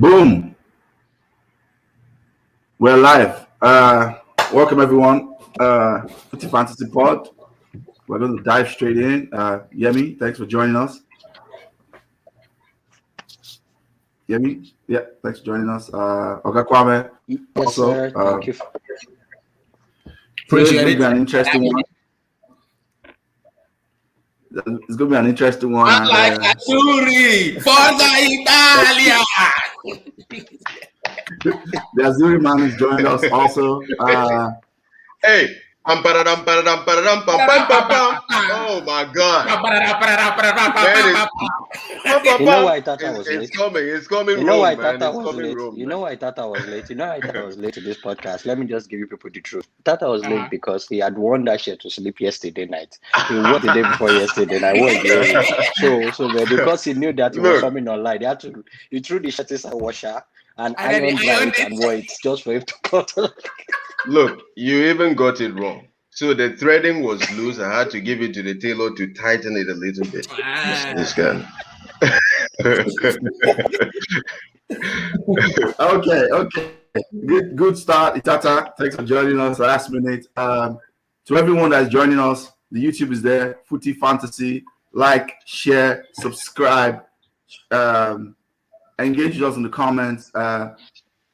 Boom. We're live. Welcome everyone. Footy Fantasy Pod. We're going to dive straight in. Yemi, thanks for joining us. Yemi, yeah, thanks for joining us. Oga Kwame. Yes, also, sir. Thank you. Appreciate it. An interesting one. It's going to be an interesting one. I like Azzurri, Forza Italia. The Azzurri man is joining us also. Hey. Oh my God! You know why Tata was late? It's coming. You know why Tata was late? You know why Tata was late? You know why Tata was late to this podcast? Let me just give you people the truth. Tata was late because he had worn that shirt to sleep yesterday night. He wore the day before yesterday night. So because he knew that he was coming online, he threw the shirt inside washer and ironed it and wore it just for him to cut. Look, you even got it wrong. So the threading was loose. I had to give it to the tailor to tighten it a little bit. This guy. Okay. Good start, Itata. Thanks for joining us last minute. To everyone that's joining us, the YouTube is there. Footy Fantasy. Like, share, subscribe. Engage with us in the comments.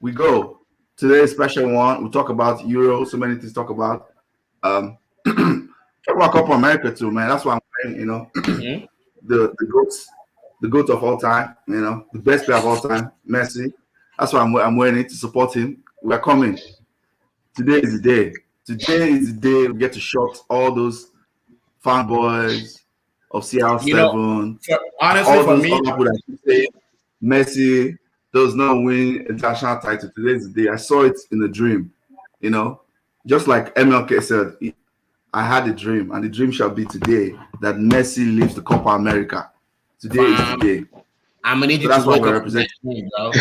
We go. Today's special one. We talk about Euro. So many things to talk about. Talk about Copa America too, man. That's why I'm wearing, the goat of all time, the best player of all time, Messi. That's why I'm wearing it to support him. We're coming. Today is the day. Today is the day we get to shock all those fanboys of CR7. Honestly, for me, people that say Messi does not win international title. Today's the day. I saw it in a dream, just like MLK said, I had a dream, and the dream shall be today that Messi leaves the Copa America. Today is the day. I'm gonna need you to wake up from that dream, bro.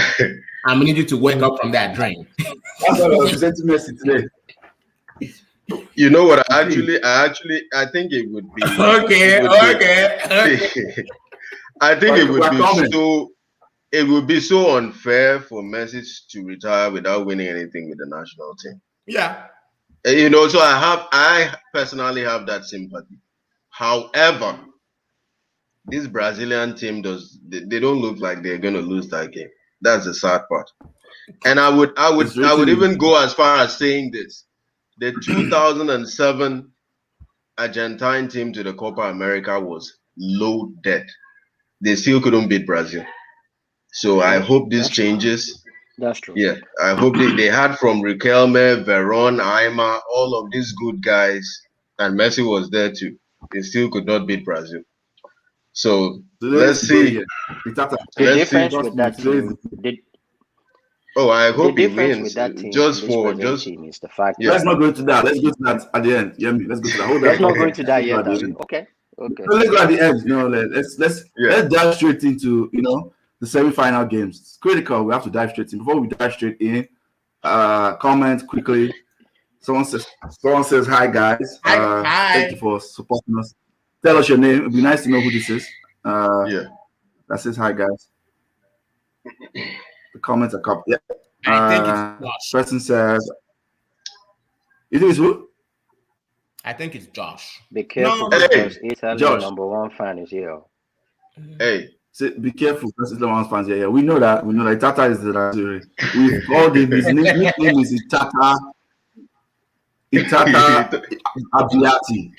I'm gonna need you to wake up from that dream. That's what I representing Messi today. You know what? I think it would be okay. I think it would be so unfair for Messi to retire without winning anything with the national team. Yeah. So I personally have that sympathy. However, this Brazilian team they don't look like they're going to lose that game. That's the sad part. And I would even go as far as saying this: the 2007 Argentine team to the Copa America was loaded. They still couldn't beat Brazil. So I hope this changes. That's true. Yeah, I hope they had from Riquelme, Veron, Aima, all of these good guys, and Messi was there too. They still could not beat Brazil. So let's see. The difference with that team. I hope the he difference wins. With that team, team is the fact. Yeah. Let's not go into that. Let's go to that at the end. Yeah, let's go to that. Hold let's not go into that yet. Okay. So let's go at the end. Let's dive straight into the semi-final games. It's critical. We have to dive straight in. Before we dive straight in, comment quickly. Someone says hi guys. Hi. Thank you for supporting us. Tell us your name. It'd be nice to know who this is. That says hi guys. The comments are copied. Yeah. I think it's Josh. Person says, you think it's who? I think it's Josh. Be careful because Italy's number one fan is here. Hey. So be careful because Islam fans. Yeah. We know that. Tata is the Azzurri. We've called him. His nickname is Itata Abbiati.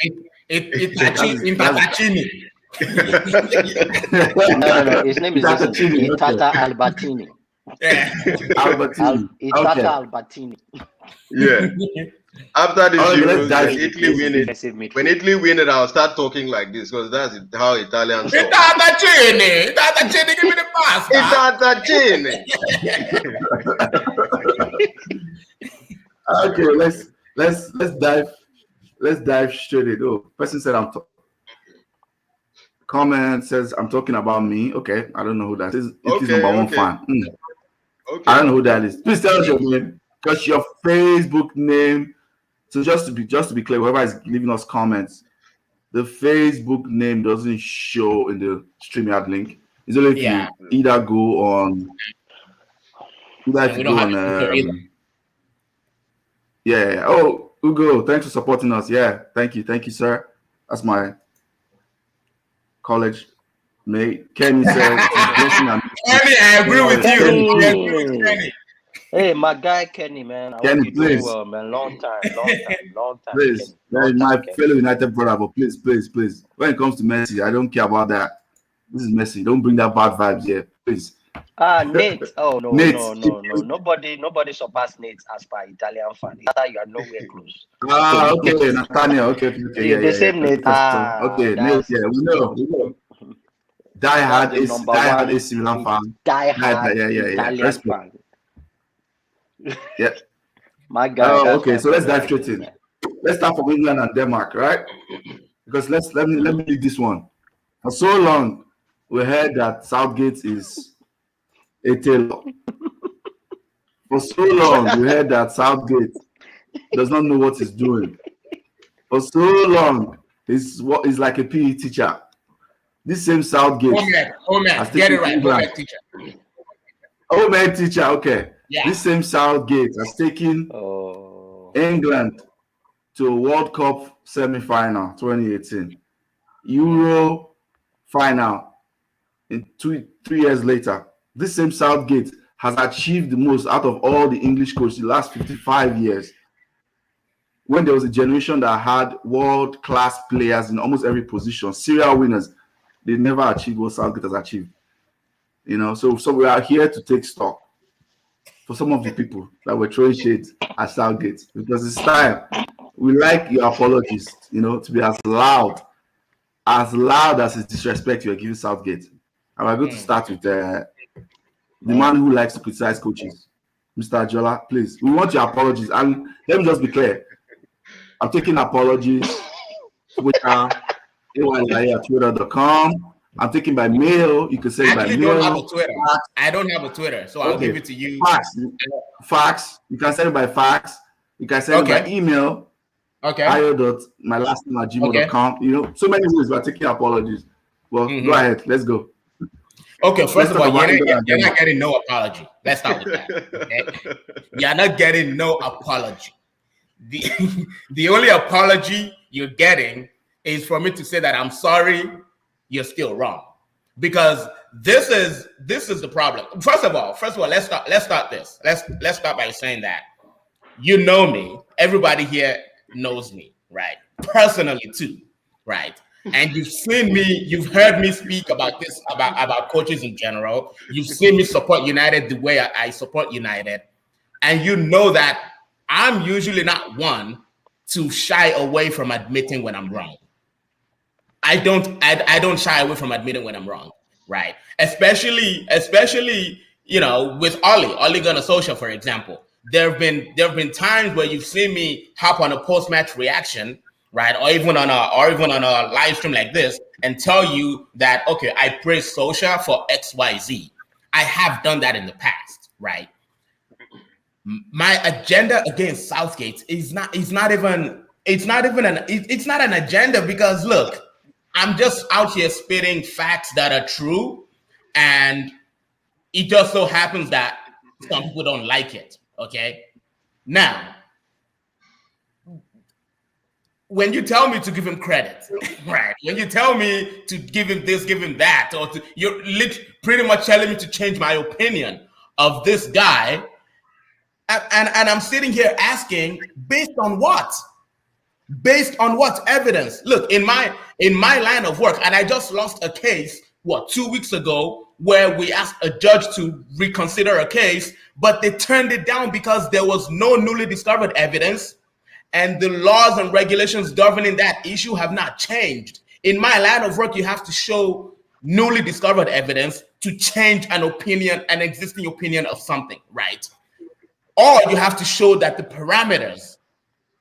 Itatacini. No. His name is Itata Albertini. Yeah. Albertini. Itata Albertini. Yeah. After this when Italy win it, I'll start talking like this because that's how Italians talk. Itatacini, give me the pasta. Itatacini. Okay, let's dive straight in. Person said comment says I'm talking about me. Okay, I don't know who that is. It is number one fan. Okay. I don't know who that is. Please tell us your name because your Facebook name. So just to be clear, whoever is leaving us comments, the Facebook name doesn't show in the StreamYard link. It's only if you either go on You guys we go don't have on. a filter either. Yeah. Oh, Ugo, thanks for supporting us. Yeah, thank you, sir. That's my college mate. Kenny says, Kenny, I agree with you. I agree with Kenny. Hey, my guy Kenny, man. I Kenny, hope you're doing please. well, man. Long time. Please, Kenny. my fellow United brother, but please. When it comes to Messi, I don't care about that. This is Messi. Don't bring that bad vibes here, please. Nate. Oh no, Nate. no. Nobody surpassed Nate as per Italian fan. You are nowhere close. Okay, Nathaniel. Okay. Yeah, the same Nate. Okay, Nate. Yeah, we know. Die hard AC Milan fan. Die hard Italian fan. Yeah. My guy. Okay. So let's dive straight in. Let's start from England and Denmark, right? Because let me lead this one. For so long, we heard that Southgate is a tailor. For so long, we heard that Southgate does not know what he's doing. For so long, he's like a PE teacher. This same Southgate. Oh man, get it right. Home teacher. Okay. Yeah. This same Southgate has taken England to a World Cup semi-final 2018, Euro final in 3 years later. This same Southgate has achieved the most out of all the English coaches the last 55 years. When there was a generation that had world-class players in almost every position, serial winners, they never achieved what Southgate has achieved. You know, so we are here to take stock for some of the people that were throwing shades at Southgate, because it's time. We like your apologies, you know, to be as loud as his disrespect you are giving Southgate. And we're going to start with the man who likes to criticize coaches, Mr. Jola. Please, we want your apologies. And let me just be clear. I'm taking apologies Twitter, at twitter.com. I'm taking by mail. You can send by mail. Don't have a Twitter. I don't have a Twitter, so I'll give it to you. Fax. You can send it by fax. You can send it by email. Okay. ayo.mylasname@gmail.com. You know, so many ways we're taking apologies. Well, go ahead. Let's go. Okay, first of all, you're not getting no apology. Let's start with that. Okay? You're not getting no apology. The only apology you're getting is for me to say that I'm sorry, you're still wrong. Because this is the problem. First of all, let's start this. Let's start by saying that you know me. Everybody here knows me, right? Personally too, right? And you've seen me, you've heard me speak about this, about coaches in general. You've seen me support United the way I support United. And you know that I'm usually not one to shy away from admitting when I'm wrong. I don't shy away from admitting when I'm wrong, right? Especially, you know, with Oli Gunnar Solskjaer, for example. There have been times where you've seen me hop on a post-match reaction, right, or even on a live stream like this, and tell you that, okay, I praise Solskjaer for XYZ. I have done that in the past, right? My agenda against Southgate is not an agenda, because look, I'm just out here spitting facts that are true, and it just so happens that some people don't like it. Okay, now when you tell me to give him credit, right? When you tell me to give him this, give him that, or you're pretty much telling me to change my opinion of this guy, and I'm sitting here asking, based on what? Based on what evidence? Look, in my line of work, and I just lost a case 2 weeks ago where we asked a judge to reconsider a case, but they turned it down because there was no newly discovered evidence, and the laws and regulations governing that issue have not changed. In my line of work, you have to show newly discovered evidence to change an existing opinion of something, right? Or you have to show that the parameters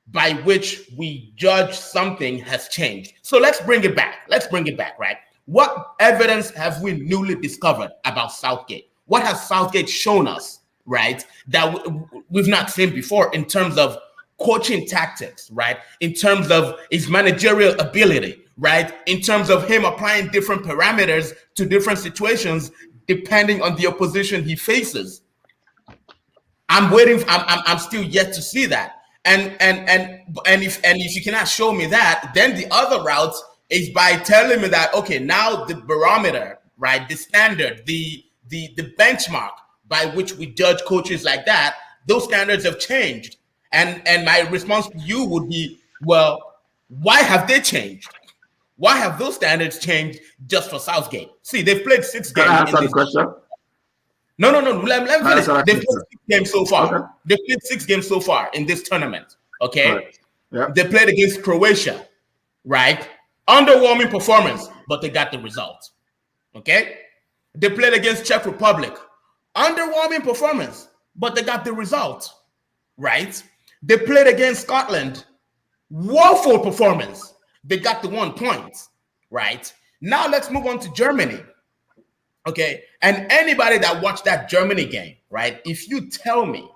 by which we judge something has changed. So let's bring it back, right? What evidence have we newly discovered about Southgate? What has Southgate shown us, right, that we've not seen before in terms of coaching tactics, right? In terms of his managerial ability, right? In terms of him applying different parameters to different situations depending on the opposition he faces. I'm waiting. I'm still yet to see that. And if you cannot show me that, then the other route is by telling me that, okay, now the barometer, right, the standard, the benchmark by which we judge coaches like that, those standards have changed. And my response to you would be, well, why have they changed? Why have those standards changed just for Southgate? See, they've played 6 games. Can I answer the question? No. Let me finish. They've played 6 games so far. Okay. They've played 6 games so far in this tournament. Okay. Right. Yeah. They played against Croatia, right? Underwhelming performance, but they got the result. Okay. They played against Czech Republic. Underwhelming performance, but they got the result. Right. They played against Scotland. Woeful performance. They got the 1 point. Right. Now let's move on to Germany. Okay, and anybody that watched that Germany game, right? If you tell me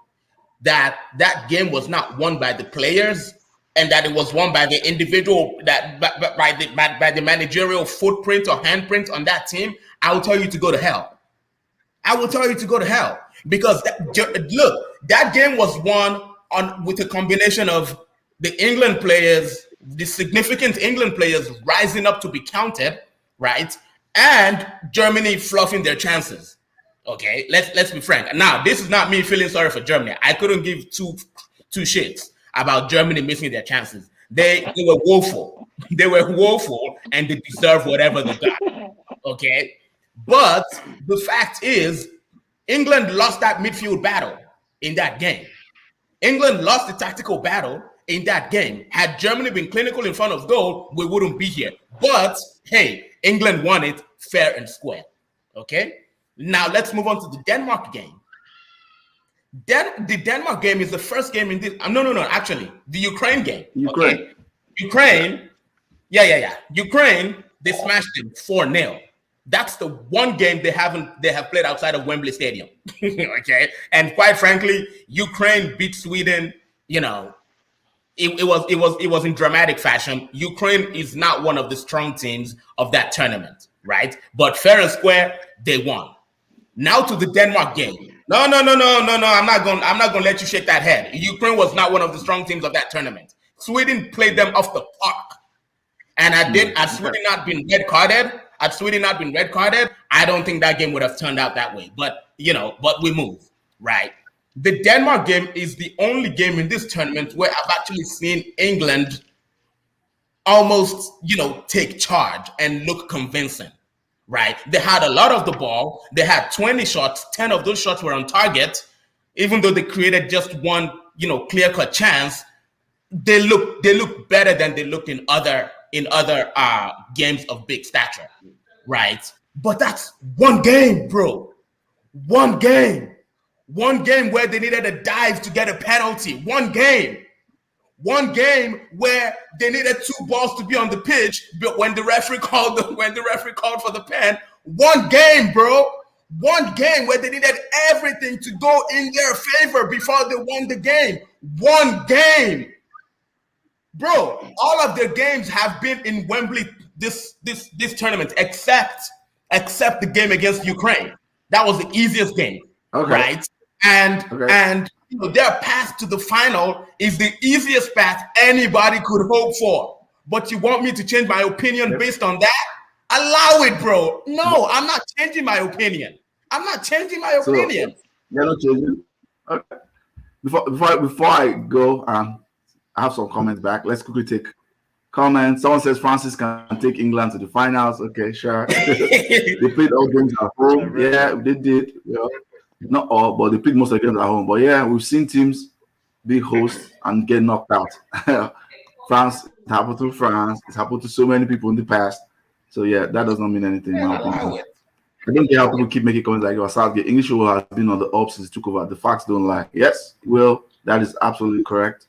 that that game was not won by the players and that it was won by the individual, that by the managerial footprint or handprint on that team, I will tell you to go to hell. I will tell you to go to hell because look, that game was won with a combination of the England players, the significant England players rising up to be counted, right? And Germany fluffing their chances. Okay, let's be frank. Now, this is not me feeling sorry for Germany. I couldn't give two shits about Germany missing their chances. They were woeful. They were woeful, and they deserve whatever they got. Okay, but the fact is, England lost that midfield battle in that game. England lost the tactical battle in that game. Had Germany been clinical in front of goal, we wouldn't be here. But hey, England won it fair and square. Okay? Now let's move on to the Denmark game. The Denmark game is the first game in this. No. Actually, the Ukraine game. Ukraine. Okay? Ukraine. Yeah. Ukraine, they smashed them 4-0. That's the one game they have played outside of Wembley Stadium. Okay? And quite frankly, Ukraine beat Sweden, you know. It was in dramatic fashion. Ukraine is not one of the strong teams of that tournament, right? But fair and square, they won. Now to the Denmark game. No. I'm not gonna let you shake that head. Ukraine was not one of the strong teams of that tournament. Sweden played them off the park. And had Sweden not been red carded, I don't think that game would have turned out that way. But we move, right? The Denmark game is the only game in this tournament where I've actually seen England almost, take charge and look convincing, right? They had a lot of the ball. They had 20 shots. 10 of those shots were on target. Even though they created just one, clear-cut chance, they look better than they looked in other games of big stature, right? But that's one game, bro. One game where they needed a dive to get a penalty. One game where they needed 2 balls to be on the pitch, but when the referee called for the pen. One game, bro. One game where they needed everything to go in their favor before they won the game. One game, bro. All of their games have been in Wembley this tournament, except the game against Ukraine. That was the easiest game, right? And their path to the final is the easiest path anybody could hope for. But you want me to change my opinion based on that? Allow it, bro. No, I'm not changing my opinion. I'm not changing my opinion. You're not changing. Okay. Before I go, I have some comments back. Let's quickly take comments. Someone says Francis can take England to the finals. Okay, sure. They played all games at home. Yeah, they did. Not all, but they played most of the games at home. But yeah, we've seen teams be hosts and get knocked out. France, it happened to France. It's happened to so many people in the past. So yeah, that does not mean anything. In my opinion. I don't get how people keep making comments like, Southgate, English football has been on the up since it took over. The facts don't lie. Yes, Will, that is absolutely correct.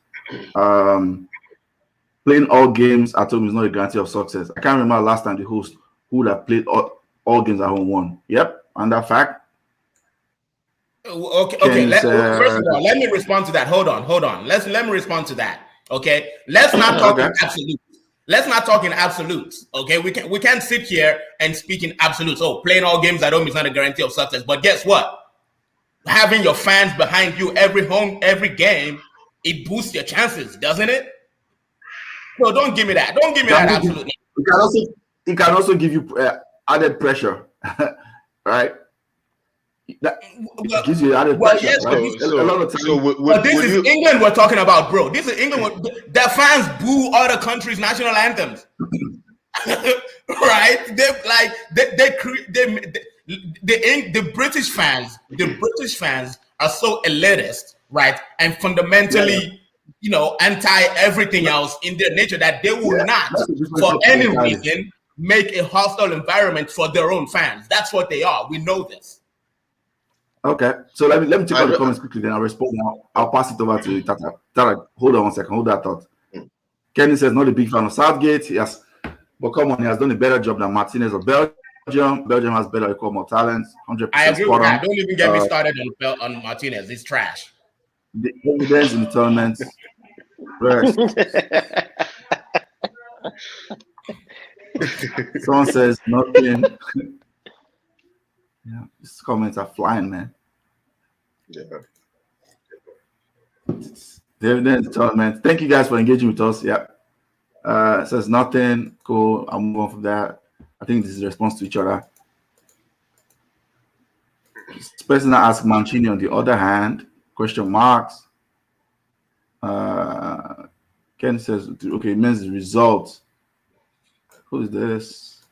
Playing all games at home is not a guarantee of success. I can't remember last time the host who would have played all games at home won. Yep, and that fact. Okay. First of all, let me respond to that. Hold on. Let me respond to that. Okay, let's not talk in absolutes. Let's not talk in absolutes. Okay, we can't sit here and speak in absolutes. Oh, playing all games at home is not a guarantee of success. But guess what? having your fans behind you every game, it boosts your chances, doesn't it? So don't give me that. Don't give me that. Absolutely. It can also give you added pressure, right? It gives you added pressure. Yes, right? a lot of times. But this is England we're talking about, bro. This is England. Their fans boo other countries' national anthems. Right? The British fans are so elitist, right? And fundamentally, anti everything else in their nature that they will not, for any reason, make a hostile environment for their own fans. That's what they are. We know this. Okay, so let me check out the comments quickly, then I'll respond now. I'll pass it over to Tata. Tata, hold on 1 second. Hold that thought. Kenny says, not a big fan of Southgate. Yes. But come on, he has done a better job than Martinez of Belgium. Belgium has better equal more talent. 100%. I agree with that. Don't even get me started on Martinez. He's trash. The evidence in the tournament. First. Someone says nothing. Yeah, these comments are flying, man. Yeah. The evidence in the tournament. Thank you guys for engaging with us. Yeah. Says nothing. Cool. I'll move on from that. I think this is a response to each other. This person that asked Mancini on the other hand, question marks. Ken says, okay, it means the result. Who is this?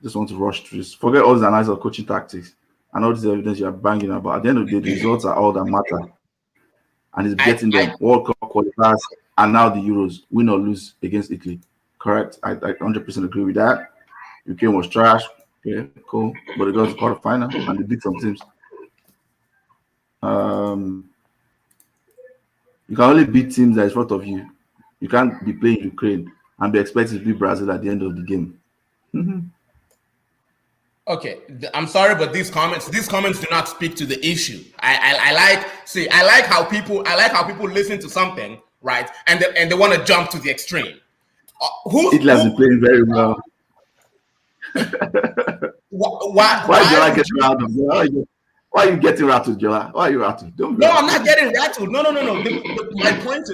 Just want to rush through this. Forget all the analysis of coaching tactics and all this evidence you are banging about. At the end of the day, the results are all that matter. And it's getting them World Cup qualifiers and now the Euros, win or lose against Italy. Correct. I 100% agree with that. UK was trash. Okay, cool. But they got to the quarterfinal and they beat some teams. You can only beat teams that is in front of you. You can't be playing Ukraine and be expected to beat Brazil at the end of the game. Mm-hmm. Okay, I'm sorry, but these comments do not speak to the issue. I like how people listen to something, right, and they want to jump to the extreme. Hitler's been playing very well. Why are you getting rattled, Jola? Why are you rattled? No, I'm not getting rattled. No. My point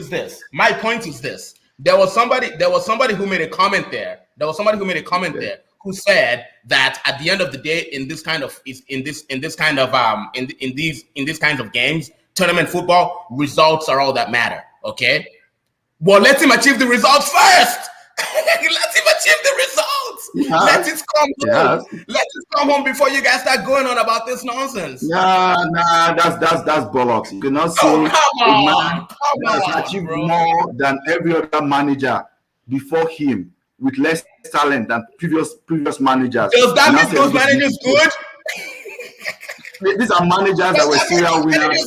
is this. There was somebody who made a comment there. Who said that at the end of the day, in these kinds of games, tournament football, results are all that matter. Okay, well, let him achieve the results first. Let him achieve the results. Yeah. Let it come home. Let it come home before you guys start going on about this nonsense. Nah, that's bollocks. You cannot say a man has achieved more than every other manager before him with less talent than previous managers. Does that mean those managers good? These are managers that were serial winners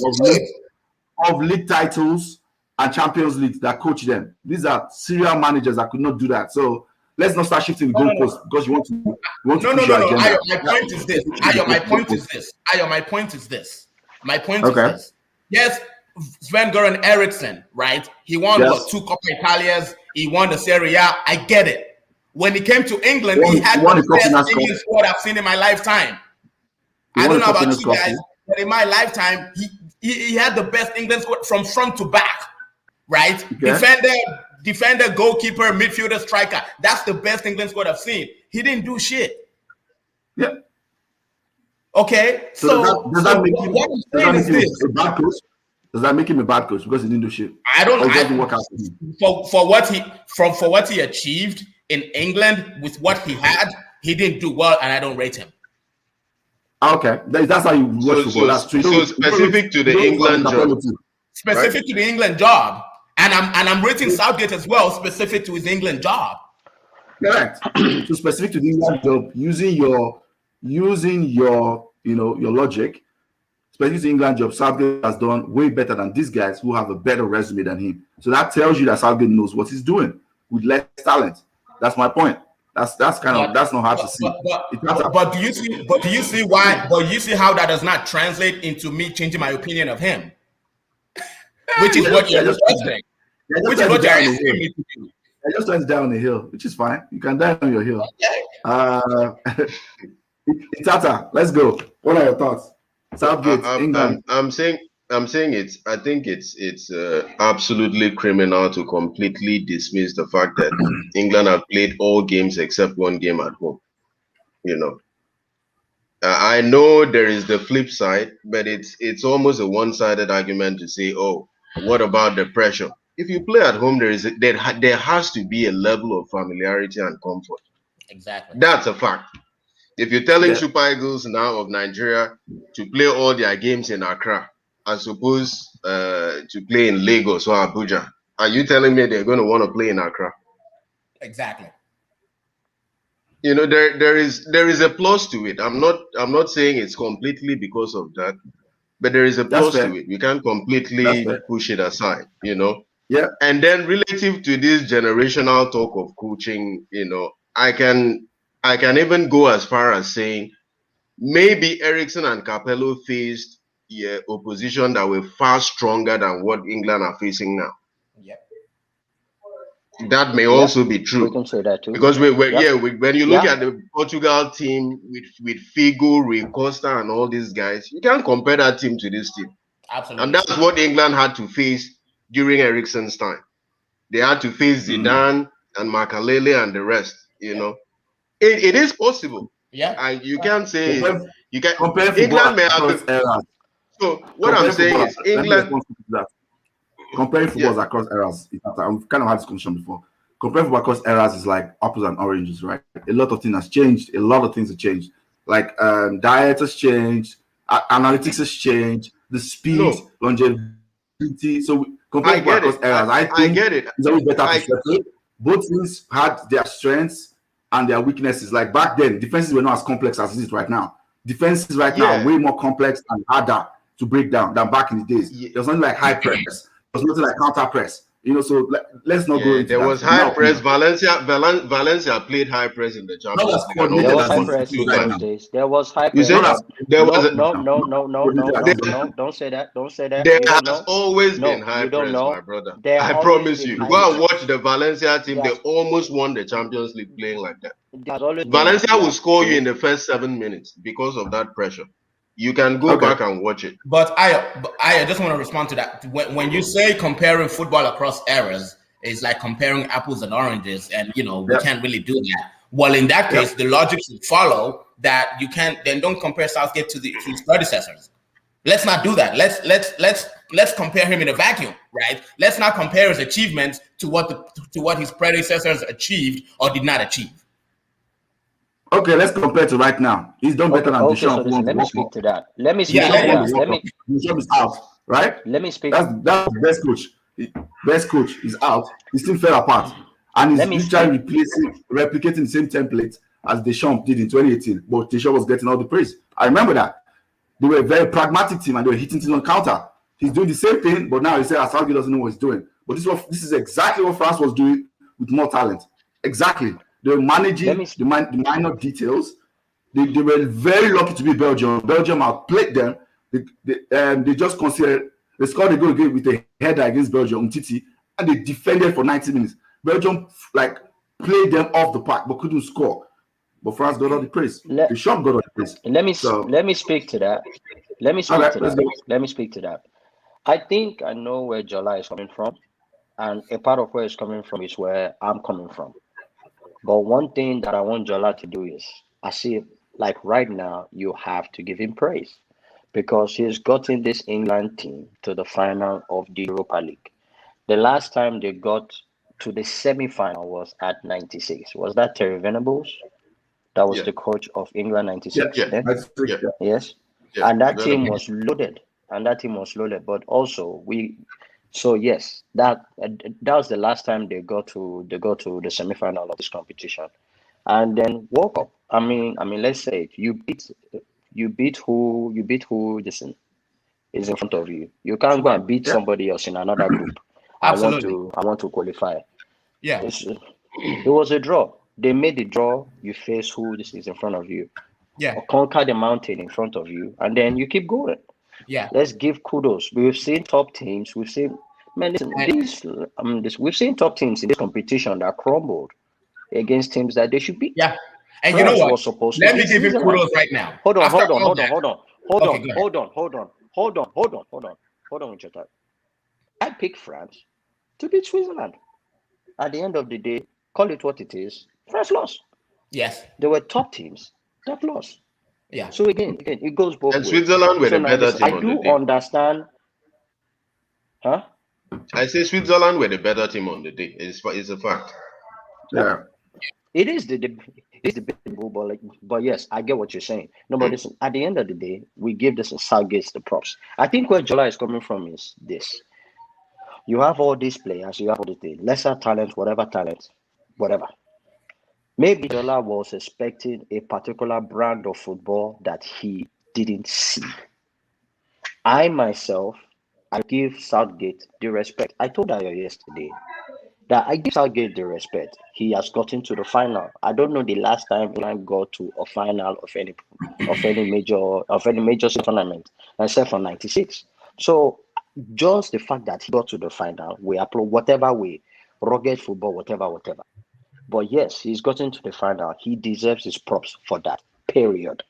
of league titles and Champions League that coach them. These are serial managers that could not do that. So let's not start shifting the goalposts because you want to push your agenda. My point is this. My point is this. Yes, Sven-Göran Eriksson, right? He won 2 Copa Italias. He won the Serie A. I get it. When he came to England, he had the best England squad I've seen in my lifetime. I don't know about you guys, but in my lifetime, he had the best England squad from front to back, right? Okay. Defender, goalkeeper, midfielder, striker. That's the best England squad I've seen. He didn't do shit. Yeah. Okay. So does that make him a bad coach? Does that make him a bad coach because he didn't do shit? I don't know. For what he achieved in England with what he had, he didn't do well, and I don't rate him. Okay, that's how you watch football. That's true. So specific to the England job. Specific to the England job. And I'm rating Southgate as well, specific to his England job. Correct. So specific to the England job, using your logic, specific to the England job, Southgate has done way better than these guys who have a better resume than him. So that tells you that Southgate knows what he's doing with less talent. That's my point. That's not hard to see. But do you see why? But you see how that does not translate into me changing my opinion of him, which is what you're requesting. Which is what you're asking me to do. I just went down the hill, which is fine. You can die on your hill. Okay. Tata, let's go. What are your thoughts? Southgate, England. I'm saying it's. I think it's absolutely criminal to completely dismiss the fact that England have played all games except one game at home. You know, I know there is the flip side, but it's almost a one-sided argument to say, oh, what about the pressure? If you play at home, there has to be a level of familiarity and comfort. Exactly. That's a fact. If you're telling Yeah. Super Eagles now of Nigeria to play all their games in Accra as opposed to play in Lagos or Abuja, are you telling me they're going to want to play in Accra? Exactly. You know, there is a plus to it. I'm not saying it's completely because of that, but there is a That's plus fair. to it. We can't That's completely fair. push it aside, you know. Yeah. And then relative to this generational talk of coaching, you know, I can even go as far as saying maybe Ericsson and Capello faced opposition that were far stronger than what England are facing now. Yep. That may Yep. also be We true. can say that too. Because Yep. when you look Yeah. at the Portugal team with Figo, Rui Costa, and all these guys, you can't compare that team to this team. Absolutely. And that's what England had to face during Ericsson's time. They had to face Zidane and Makalele and the rest. You know, it is possible. Yeah. You can't say you can. Compare football England may have across been. eras. So what I'm saying is Let me England. respond to that. Comparing footballs across eras, we've kind of had this conversation before. Comparing football across eras is like apples and oranges, right? A lot of things has changed. A lot of things have changed. Like diet has changed, analytics has changed, the speed, longevity. So comparing football across eras, I think get it. it's always better to separate. Both teams had their strengths and their weaknesses. Like back then, defenses were not as complex as it is right now. Defenses right now are way more complex and harder to break down than back in the days. There was nothing like high press. There was nothing like counter press. You know, so let's not go into there that. was high press. Valencia played high press in the Champions League. There was high press in those days. There was high press. No. Don't say that. Don't say that. There has always been high press, my brother. I promise you. Go and watch the Valencia team. They almost won the Champions League playing like that. Valencia will score you in the first 7 minutes because of that pressure. You can go back and watch it. But I just want to respond to that. When you say comparing football across eras, it's like comparing apples and oranges, and you know we can't really do that. Well, in that case, the logic should follow that you can't. Then don't compare Southgate to his predecessors. Let's not do that. Let's compare him in a vacuum, right? Let's not compare his achievements to what his predecessors achieved or did not achieve. Okay, let's compare to right now. He's done better than Deschamps. So let me speak to that. Let me speak to that. Deschamps is out, right? Let me speak. That's the best coach. Best coach is out. His team fell apart, and he's literally replicating the same template as Deschamps did in 2018. But Deschamps was getting all the praise. I remember that. They were a very pragmatic team, and they were hitting things on counter. He's doing the same thing, but now he says Southgate doesn't know what he's doing. But this is exactly what France was doing with more talent. Exactly. They were managing the minor details. They were very lucky to be Belgium. Belgium outplayed them. They just considered they scored a goal again with a header against Belgium, Umtiti, and they defended for 90 minutes. Belgium played them off the park but couldn't score. But France got all the praise. The shop got all the praise. Let me speak to that. Let me speak to that. I think I know where Jola is coming from, and a part of where it's coming from is where I'm coming from. But one thing that I want Jola to do is, I see like right now, you have to give him praise because he's gotten this England team to the final of the Europa League. The last time they got to the semi-final was at 96. Was that Terry Venables? That was the coach of England 96. Yes. And that team was loaded. But also yes, that was the last time they got to the semi-final of this competition. And then World Cup. I mean, let's say it. You beat who this is in front of you. You can't go and beat somebody else in another group. I want to qualify. Yeah. It was a draw. They made the draw. You face who this is in front of you. Yeah. Or conquer the mountain in front of you, and then you keep going. Yeah. Let's give kudos. We've seen top teams. We've seen we've seen top teams in this competition that crumbled against teams that they should beat. Yeah. And France you know what? Was supposed Let to me give you kudos right now. Hold on. Hold on with your time. I picked France to beat Switzerland. At the end of the day, call it what it is. France lost. Yes. There were top teams that lost. Yeah. So again, it goes both And ways. Switzerland were the better team I on the do day. understand. Huh? I say Switzerland were the better team on the day. It's a fact. Yeah. It is debatable, but yes, I get what you're saying. No, but listen, at the end of the day, we give this Southgate the props. I think where Jola is coming from is this. You have all these players, you have all the lesser talent, whatever. Maybe Jola was expecting a particular brand of football that he didn't see. I myself, I give Southgate the respect. I told her yesterday that I give Southgate the respect. He has gotten to the final. I don't know the last time England got to a final of any major tournament, except for '96. So just the fact that he got to the final, we applaud whatever way, rugged football, whatever. But yes, he's gotten to the final. He deserves his props for that. Period.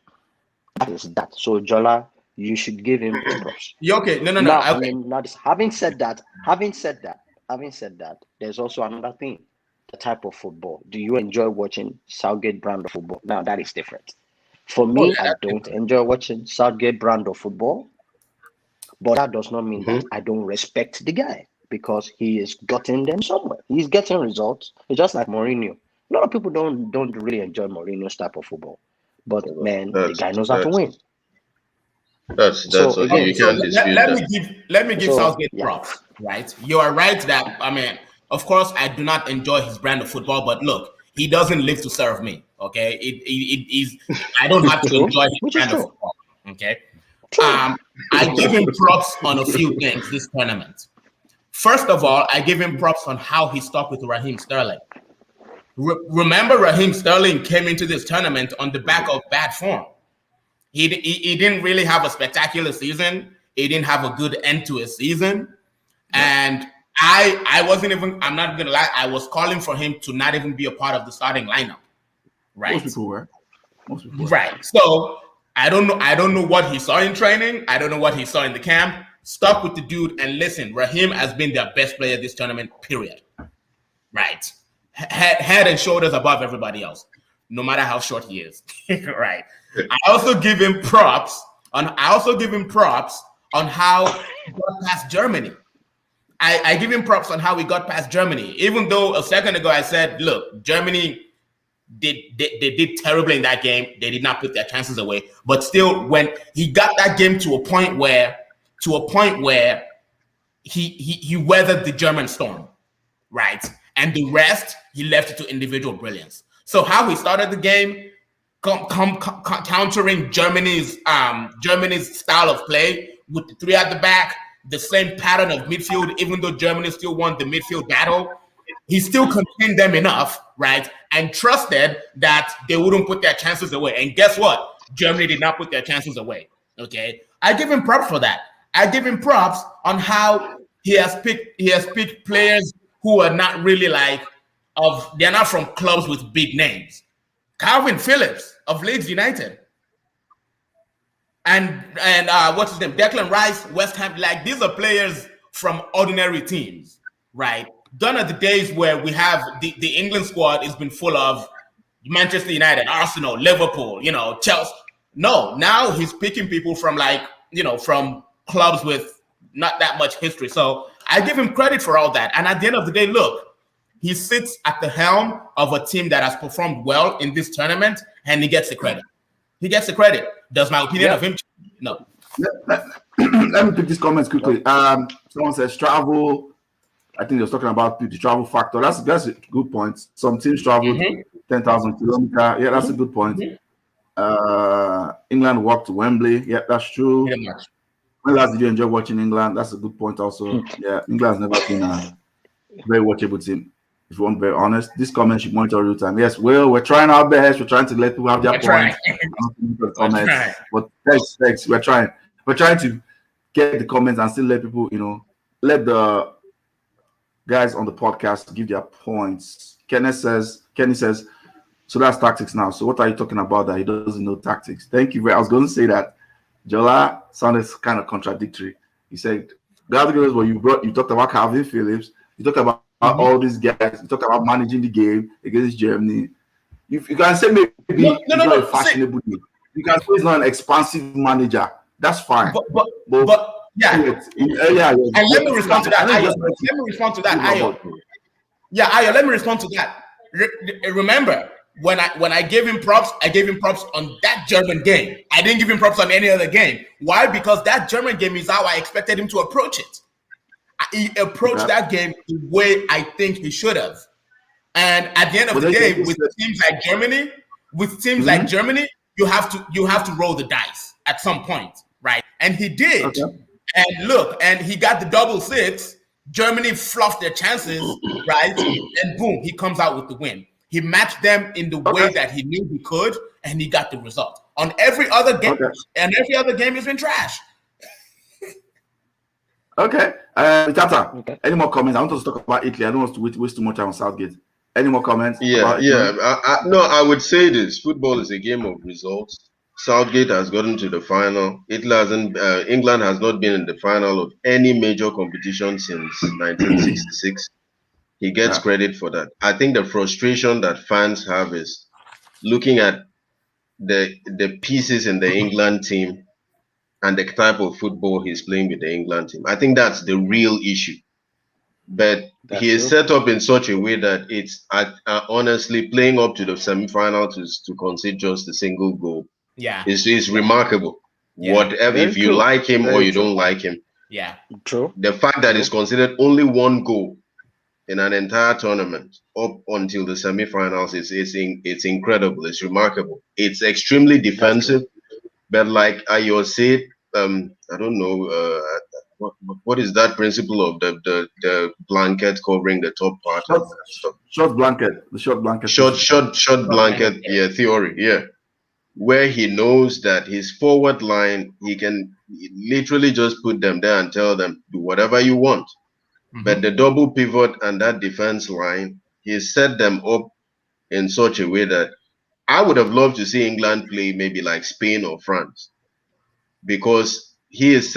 That is that. So Jola, you should give him his props. Okay, no. Now, Okay. having said that, there's also another thing. The type of football. Do you enjoy watching Southgate brand of football? Now that is different. For me, I don't enjoy watching Southgate brand of football, but that does not mean that I don't respect the guy because he is getting them somewhere. He's getting results. It's just like Mourinho. A lot of people don't really enjoy Mourinho's type of football, but man, the guy knows how to win. That's okay. You can't dispute that. Let me give Southgate props. Right, you are right that of course, I do not enjoy his brand of football, but look, he doesn't live to serve me. Okay, it is. I don't have to enjoy his brand of football. Okay, I give him props on a few things this tournament. First of all, I give him props on how he stuck with Raheem Sterling. Remember, Raheem Sterling came into this tournament on the back of bad form. He didn't really have a spectacular season. He didn't have a good end to his season. And I wasn't even, I'm not going to lie, I was calling for him to not even be a part of the starting lineup. Right. Most people were. Right. So I don't know what he saw in training. I don't know what he saw in the camp. Stuck with the dude, and listen, Raheem has been their best player this tournament, period. Right. Head and shoulders above everybody else, no matter how short he is. Right. I also give him props on how he got past Germany. I give him props on how he got past Germany, even though a second ago I said, look, Germany they did terribly in that game. They did not put their chances away. But still, when he got that game to a point where he weathered the German storm, right? And the rest, he left it to individual brilliance. So how he started the game, countering Germany's style of play with the three at the back, the same pattern of midfield, even though Germany still won the midfield battle, he still contained them enough, right? And trusted that they wouldn't put their chances away. And guess what? Germany did not put their chances away. Okay. I give him props for that. I give him props on how he has picked players who are not really they're not from clubs with big names. Calvin Phillips of Leeds United. And what's his name? Declan Rice, West Ham. Like, these are players from ordinary teams, right? Gone are the days where we have the England squad has been full of Manchester United, Arsenal, Liverpool, Chelsea. No, now he's picking people from from clubs with not that much history. So I give him credit for all that. And at the end of the day, look, he sits at the helm of a team that has performed well in this tournament, and he gets the credit. He gets the credit. Does my opinion of him change? No. Let me pick these comments quickly. Someone says travel. I think they were talking about the travel factor. That's a good point. Some teams traveled 10,000 kilometers. Yeah, that's a good point. England walked to Wembley. Yeah, that's true. When last did you enjoy watching England? That's a good point also. Yeah, England's never been a very watchable team, if you want to be honest. This comment should monitor real time. Yes, well, we're trying our best. We're trying to let people have their points. But thanks. We're trying. We're trying to get the comments and still let people, let the guys on the podcast give their points. Kenny says, so that's tactics now. So what are you talking about that he doesn't know tactics? Thank you. I was going to say that Jola sounded kind of contradictory. He said, the other games where you talked about Calvin Phillips, you talked about all these guys, you talked about managing the game against Germany. You can say maybe he's not a fashionable name. You can say he's not an expansive manager. That's fine. But yeah. And let me respond to that. Let me respond to that, Ayo. Yeah, Ayo, let me respond to that. Remember, when I gave him props, I gave him props on that German game. I didn't give him props on any other game. Why? Because that German game is how I expected him to approach it. He approached that game the way I think he should have. And at the end of the day, with teams like Germany, you have to roll the dice at some point, right? And he did. Okay. And look, and he got the double six. Germany fluffed their chances, right? And boom, he comes out with the win. He matched them in the way that he knew he could, and he got the result. On every other game, and every other game has been trash. Okay. Tata, any more comments? I want us to talk about Italy. I don't want to waste too much time on Southgate. Any more comments? I would say this. Football is a game of results. Southgate has gotten to the final. England has not been in the final of any major competition since 1966. He gets credit for that. I think the frustration that fans have is looking at the pieces in the England team and the type of football he's playing with the England team. I think that's the real issue. But he is set up in such a way that it's honestly playing up to the semi-final to concede just a single goal. Yeah, is remarkable. Yeah. Whatever, if you like him or you don't like him. Yeah, true. The fact that it's considered only one goal in an entire tournament up until the semi-finals it's incredible. It's remarkable. It's extremely defensive, but like Ayo said, I don't know. What is that principle of the blanket covering the top part? Short blanket. The short blanket. Short blanket. Yeah, theory. Yeah. Where he knows that his forward line, he can literally just put them there and tell them, do whatever you want. Mm-hmm. But the double pivot and that defense line, he set them up in such a way that I would have loved to see England play maybe like Spain or France. Because he's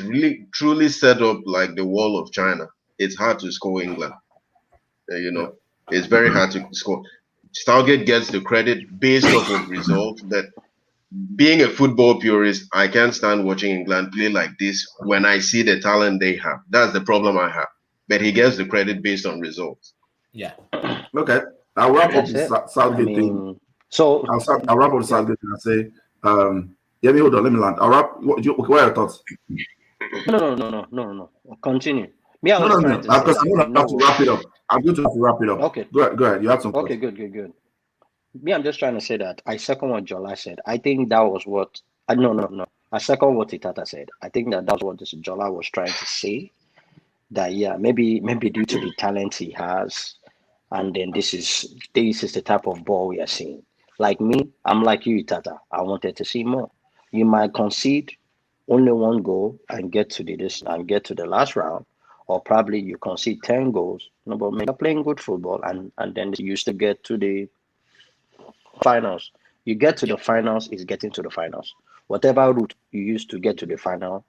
really truly set up like the wall of China. It's hard to score England. It's very hard to score. Southgate gets the credit based off of results. That being a football purist, I can't stand watching England play like this when I see the talent they have. That's the problem I have. But he gets the credit based on results. Yeah. Okay. I'll wrap up the Southgate thing. So I'll wrap up the Southgate thing and say, hold on, let me land. I'll wrap. What are your thoughts? No. Continue. Because I'm going to have to wrap it up. I'm going to have to wrap it up. Okay. Go ahead. You have some questions. Okay, good. Me, I'm just trying to say that I second what Jola said. I think that was what no. I second what Itata said. I think that was what Jola was trying to say. That maybe due to the talent he has, and then this is the type of ball we are seeing. Like me, I'm like you, Itata. I wanted to see more. You might concede only one goal and get to the last round. Or probably you concede 10 goals, but you're playing good football, and then you used to get to the finals. You get to the finals is getting to the finals. Whatever route you used to get to the final,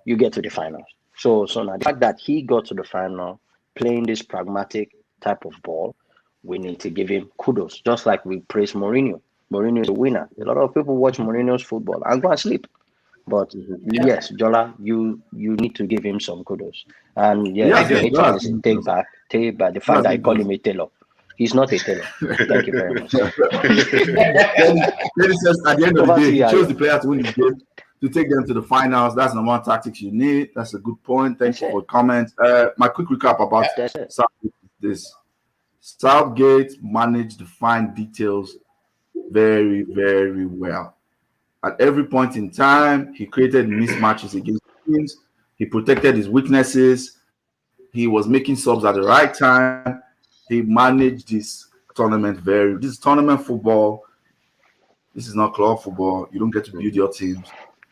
you get to the finals. So now the fact that he got to the final playing this pragmatic type of ball, we need to give him kudos. Just like we praise Mourinho. Mourinho is a winner. A lot of people watch Mourinho's football and go and sleep. But yes, Jola, you need to give him some kudos. And take back the fact that I call him a tailor. He's not a tailor. Thank you very much. Says at the end of the day, he chose the players to win the game, to take them to the finals. That's the one tactics you need. That's a good point. Thanks for the comments. My quick recap about Southgate is this. Southgate managed the fine details very, very well. At every point in time, he created mismatches against teams. He protected his weaknesses. He was making subs at the right time. He managed this tournament This is tournament football. This is not club football. You don't get to build your teams.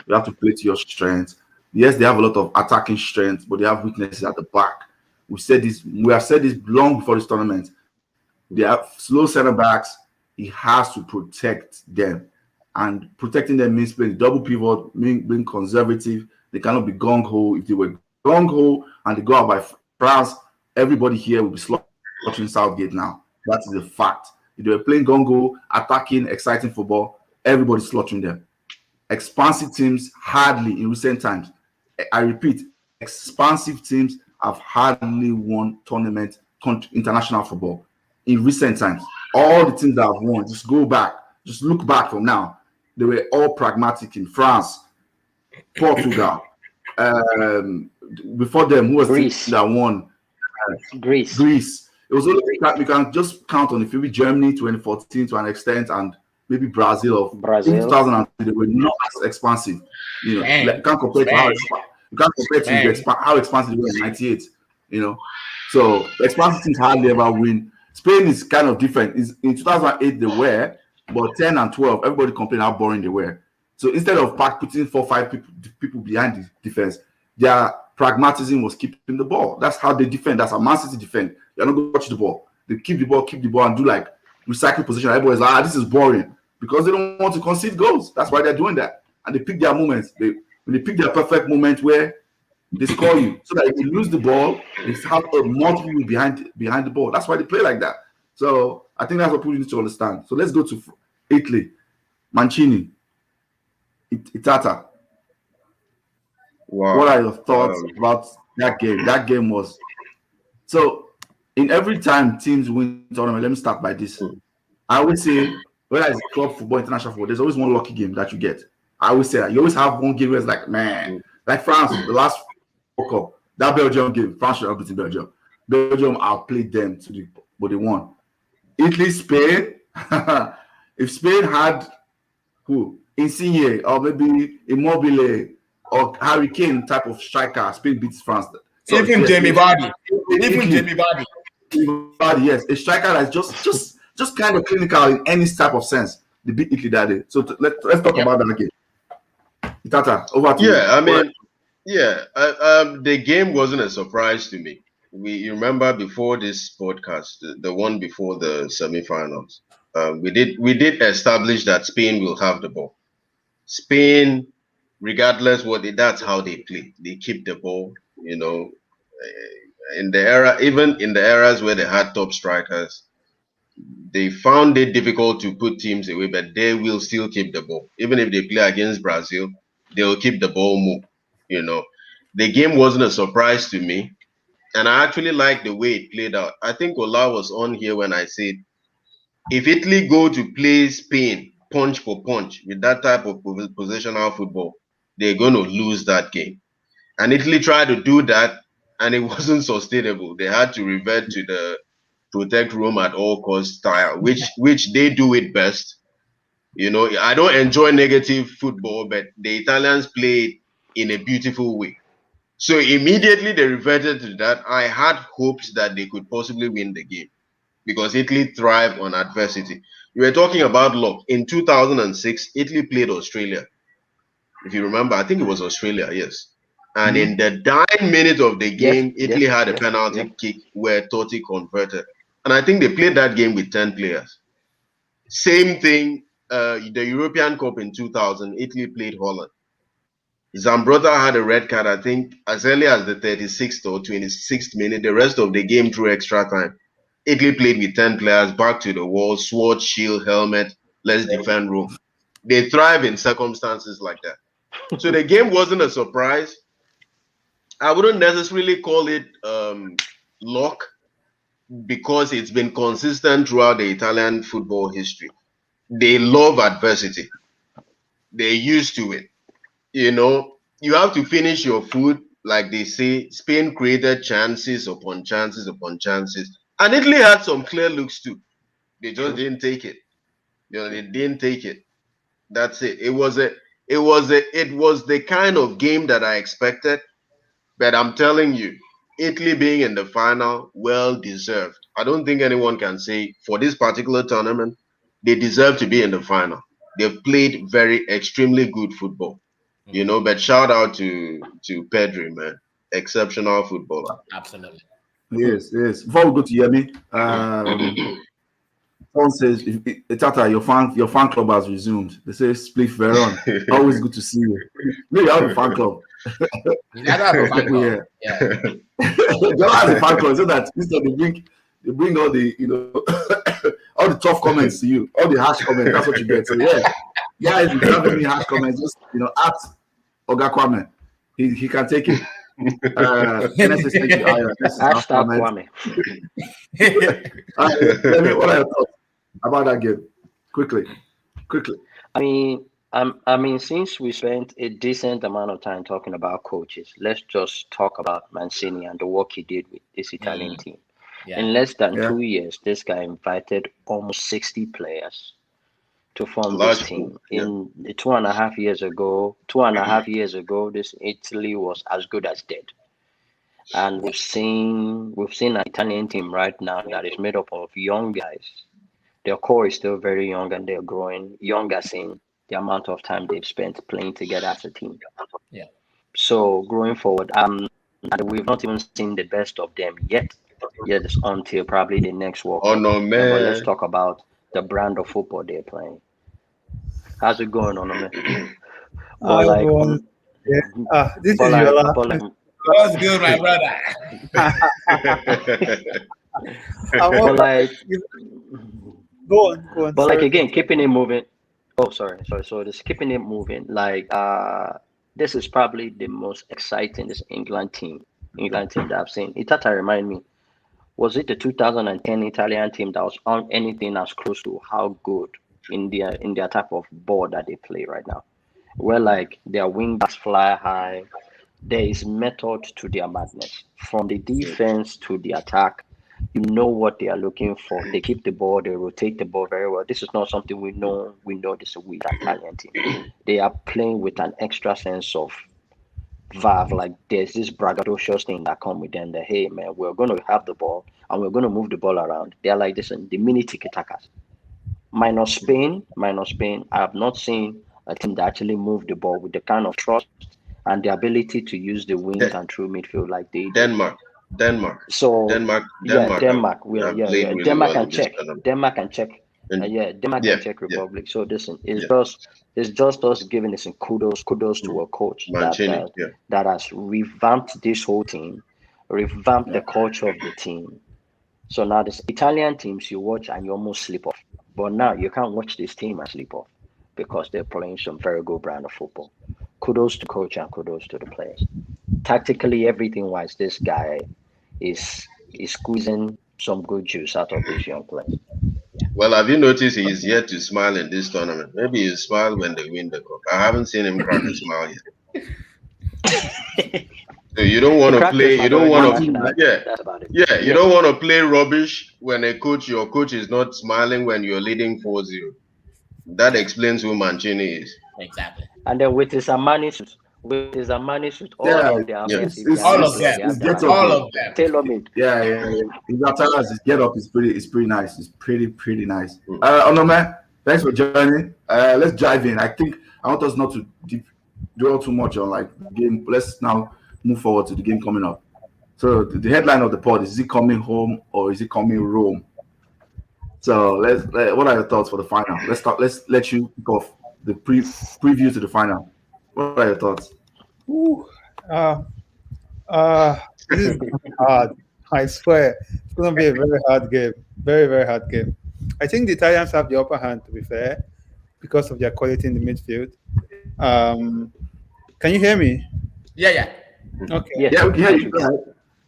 You have to play to your strengths. Yes, they have a lot of attacking strength, but they have weaknesses at the back. We have said this long before this tournament. They have slow center backs. He has to protect them. And protecting them means playing double pivot, being conservative. They cannot be gung ho. If they were gung ho and they go out by France, everybody here will be slaughtering Southgate now. That is a fact. If they were playing gung ho, attacking, exciting football, everybody's slaughtering them. Expansive teams hardly in recent times. I repeat, expansive teams have hardly won tournament international football in recent times. All the teams that have won, just go back, just look back from now. They were all pragmatic in France, Portugal. Before them, who was Greece. the team that won? Greece. It was only we can just count on the few Germany 2014 to an extent, and maybe Brazil in 2003 they were not as expansive. You know, you can't compare to how expansive they were in '98. You know, so expansive teams hardly ever win. Spain is kind of different. In 2008 they were, but 10 and 12 everybody complained how boring they were. So instead of putting 4-5 people behind the defense, their pragmatism was keeping the ball. That's how they defend. That's how Man City defend. They're not going to touch the ball. They keep the ball, and do like recycle position. Everybody's like, this is boring, because they don't want to concede goals. That's why they're doing that. And they pick their moments. When they pick their perfect moment where they score you, so that if you lose the ball, they have multiple people behind the ball. That's why they play like that. So I think that's what people need to understand. So let's go to Italy. Mancini. Itata. Wow. What are your thoughts about that game? That game was so. In every time teams win tournament, let me start by this. I always say, whether it's club football, international football, there's always one lucky game that you get. I always say that. You always have one game where it's like, man, like France, the last World Cup, that Belgium game, France should have beaten Belgium. Belgium outplayed them but they won. Italy, Spain. If Spain had who? Insigne or maybe Immobile or Harry Kane type of striker, Spain beats France. So, even Jamie Vardy. Yes, a striker that's just kind of clinical in any type of sense. They beat Italy that day. So let's talk about that again. Itata, over to you. I mean, the game wasn't a surprise to me. You remember before this podcast, the one before the semifinals, we did establish that Spain will have the ball. Spain, regardless that's how they play. They keep the ball, you know. Even in the eras where they had top strikers, they found it difficult to put teams away, but they will still keep the ball. Even if they play against Brazil, they'll keep the ball move. You know, the game wasn't a surprise to me, and I actually like the way it played out. I think Ola was on here when I said, if Italy go to play Spain punch for punch with that type of positional football, they're going to lose that game. And Italy tried to do that, and it wasn't sustainable. They had to revert to the protect Rome at all costs style, which they do it best. You know, I don't enjoy negative football, but the Italians play it in a beautiful way. So immediately they reverted to that. I had hopes that they could possibly win the game because Italy thrive on adversity. You were talking about luck. In 2006, Italy played Australia. If you remember, I think it was Australia, yes. And in the dying minute of the game, Italy had a penalty kick where Totti converted. And I think they played that game with 10 players. Same thing, the European Cup in 2000, Italy played Holland. Zambrotta had a red card, I think, as early as the 36th or 26th minute. The rest of the game through extra time. Italy played with 10 players, back to the wall, sword, shield, helmet, let's defend Rome. They thrive in circumstances like that. So the game wasn't a surprise. I wouldn't necessarily call it luck because it's been consistent throughout the Italian football history. They love adversity. They're used to it. You know, you have to finish your food, like they say. Spain created chances upon chances upon chances. And Italy had some clear looks too. They just didn't take it. You know, they didn't take it. That's it. It was the kind of game that I expected. But I'm telling you, Italy being in the final, well deserved. I don't think anyone can say for this particular tournament, they deserve to be in the final. They've played extremely good football. You know, but shout out to Pedri, man. Exceptional footballer. Absolutely. Yes. Before we go to Yemi, Someone says, Tata, your fan club has resumed. They say, Spliff Veron, always good to see you. No, you have a fan club. You never have a fan club. Yeah. You have a fan club so that instead they bring all the all the tough comments to you, all the harsh comments. That's what you get. So yeah, guys, if you have any harsh comments, just at Oga Kwame, he can take it. Hashtag Kwame. What are your thoughts about that game? Quickly. I mean, since we spent a decent amount of time talking about coaches, let's just talk about Mancini and the work he did with this Italian team. Yeah. In less than 2 years, this guy invited almost 60 players to form this team. In 2.5 years ago, this Italy was as good as dead. And we've seen an Italian team right now that is made up of young guys. Their core is still very young and they're growing. Young as in the amount of time they've spent playing together as a team. Yeah. So going forward, we've not even seen the best of them yet. Yet until probably the next World Cup. Oh no, man! But let's talk about the brand of football they're playing. How's it going, on, man? This is Yola. What's good, my brother? Go on. But like again, keeping it moving. Oh, sorry. So just keeping it moving. This is probably the most exciting this England team that I've seen. Itata remind me. Was it the 2010 Italian team that was on anything as close to how good in their type of ball that they play right now? Where their wing backs fly high. There is method to their madness. From the defense to the attack, you know what they are looking for. They keep the ball, they rotate the ball very well. This is not something we know. We know this with Italian team. They are playing with an extra sense of verve. There's this braggadocious thing that come with them that, hey man, we're going to have the ball and we're going to move the ball around. They're like this, the mini tiki-takas. Minus Spain, I have not seen a team that actually move the ball with the kind of trust and the ability to use the wings and through midfield like they do. Denmark. Denmark can check. Denmark can check. Denmark and Czech Republic. So it's just us giving this kudos to a coach that has revamped this whole team, revamped the culture of the team. So now this Italian teams you watch and you almost sleep off. But now you can't watch this team and sleep off because they're playing some very good brand of football. Kudos to coach and kudos to the players. Tactically, everything wise, this guy is squeezing some good juice out of these young players. Well, have you noticed he's yet to smile in this tournament? Maybe he'll smile when they win the cup. I haven't seen him crack a smile yet. So you don't want to play. You don't want to. You don't want to play rubbish when your coach is not smiling when you're leading 4-0. That explains who Mancini is. Exactly. And then with his Armani suit, all of them. Tailor-made. His attire, his get up is pretty nice. It's pretty nice. Onome, thanks for joining. Let's dive in. I think I want us not to dwell too much on the game. Let's now move forward to the game coming up. So the headline of the pod is it coming home or is it coming Rome? So what are your thoughts for the final? Let's let you kick off the preview to the final. What are your thoughts? This is hard. I swear, it's going to be a very hard game. Very, very hard game. I think the Italians have the upper hand, to be fair, because of their quality in the midfield. Can you hear me? Yeah. Okay. Yeah, we can hear you.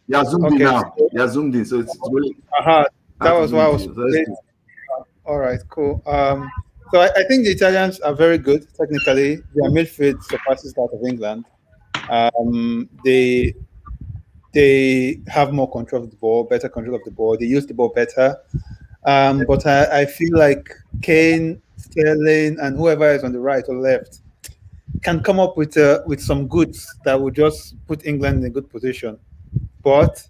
Yeah, zoomed in now. Yeah, zoomed in. So it's really. That was why I was. All right, cool. So I think the Italians are very good technically. Their midfield surpasses that of England. They have more control of the ball, better control of the ball. They use the ball better. But I feel like Kane, Sterling, and whoever is on the right or left can come up with some goods that will just put England in a good position. But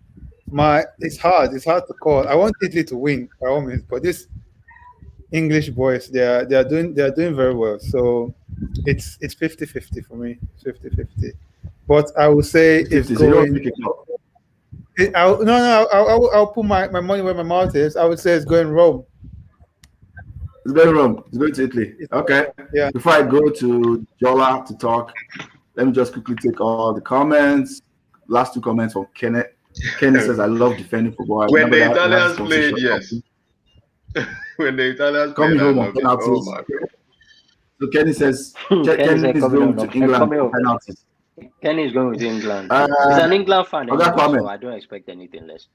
it's hard. It's hard to call. I want Italy to win by all means, but this English boys, they are doing very well. So it's 50-50 for me. 50-50. But I will say it's going. I'll put my money where my mouth is. I would say it's going Rome. It's going wrong. It's going to Italy. Okay. Yeah. Before I go to Jola to talk, let me just quickly take all the comments. Last two comments from Kenneth. Kenny says, "I love defending football. I When remember the that last Italians conversation. played, yes. When the Italians Coming played, I home on loved it. penalties. Oh my God. So Kenny says, Kenny Kenny said is going to England for penalties. Kenny is going with England. He's an England fan, anyway, so I don't expect anything less.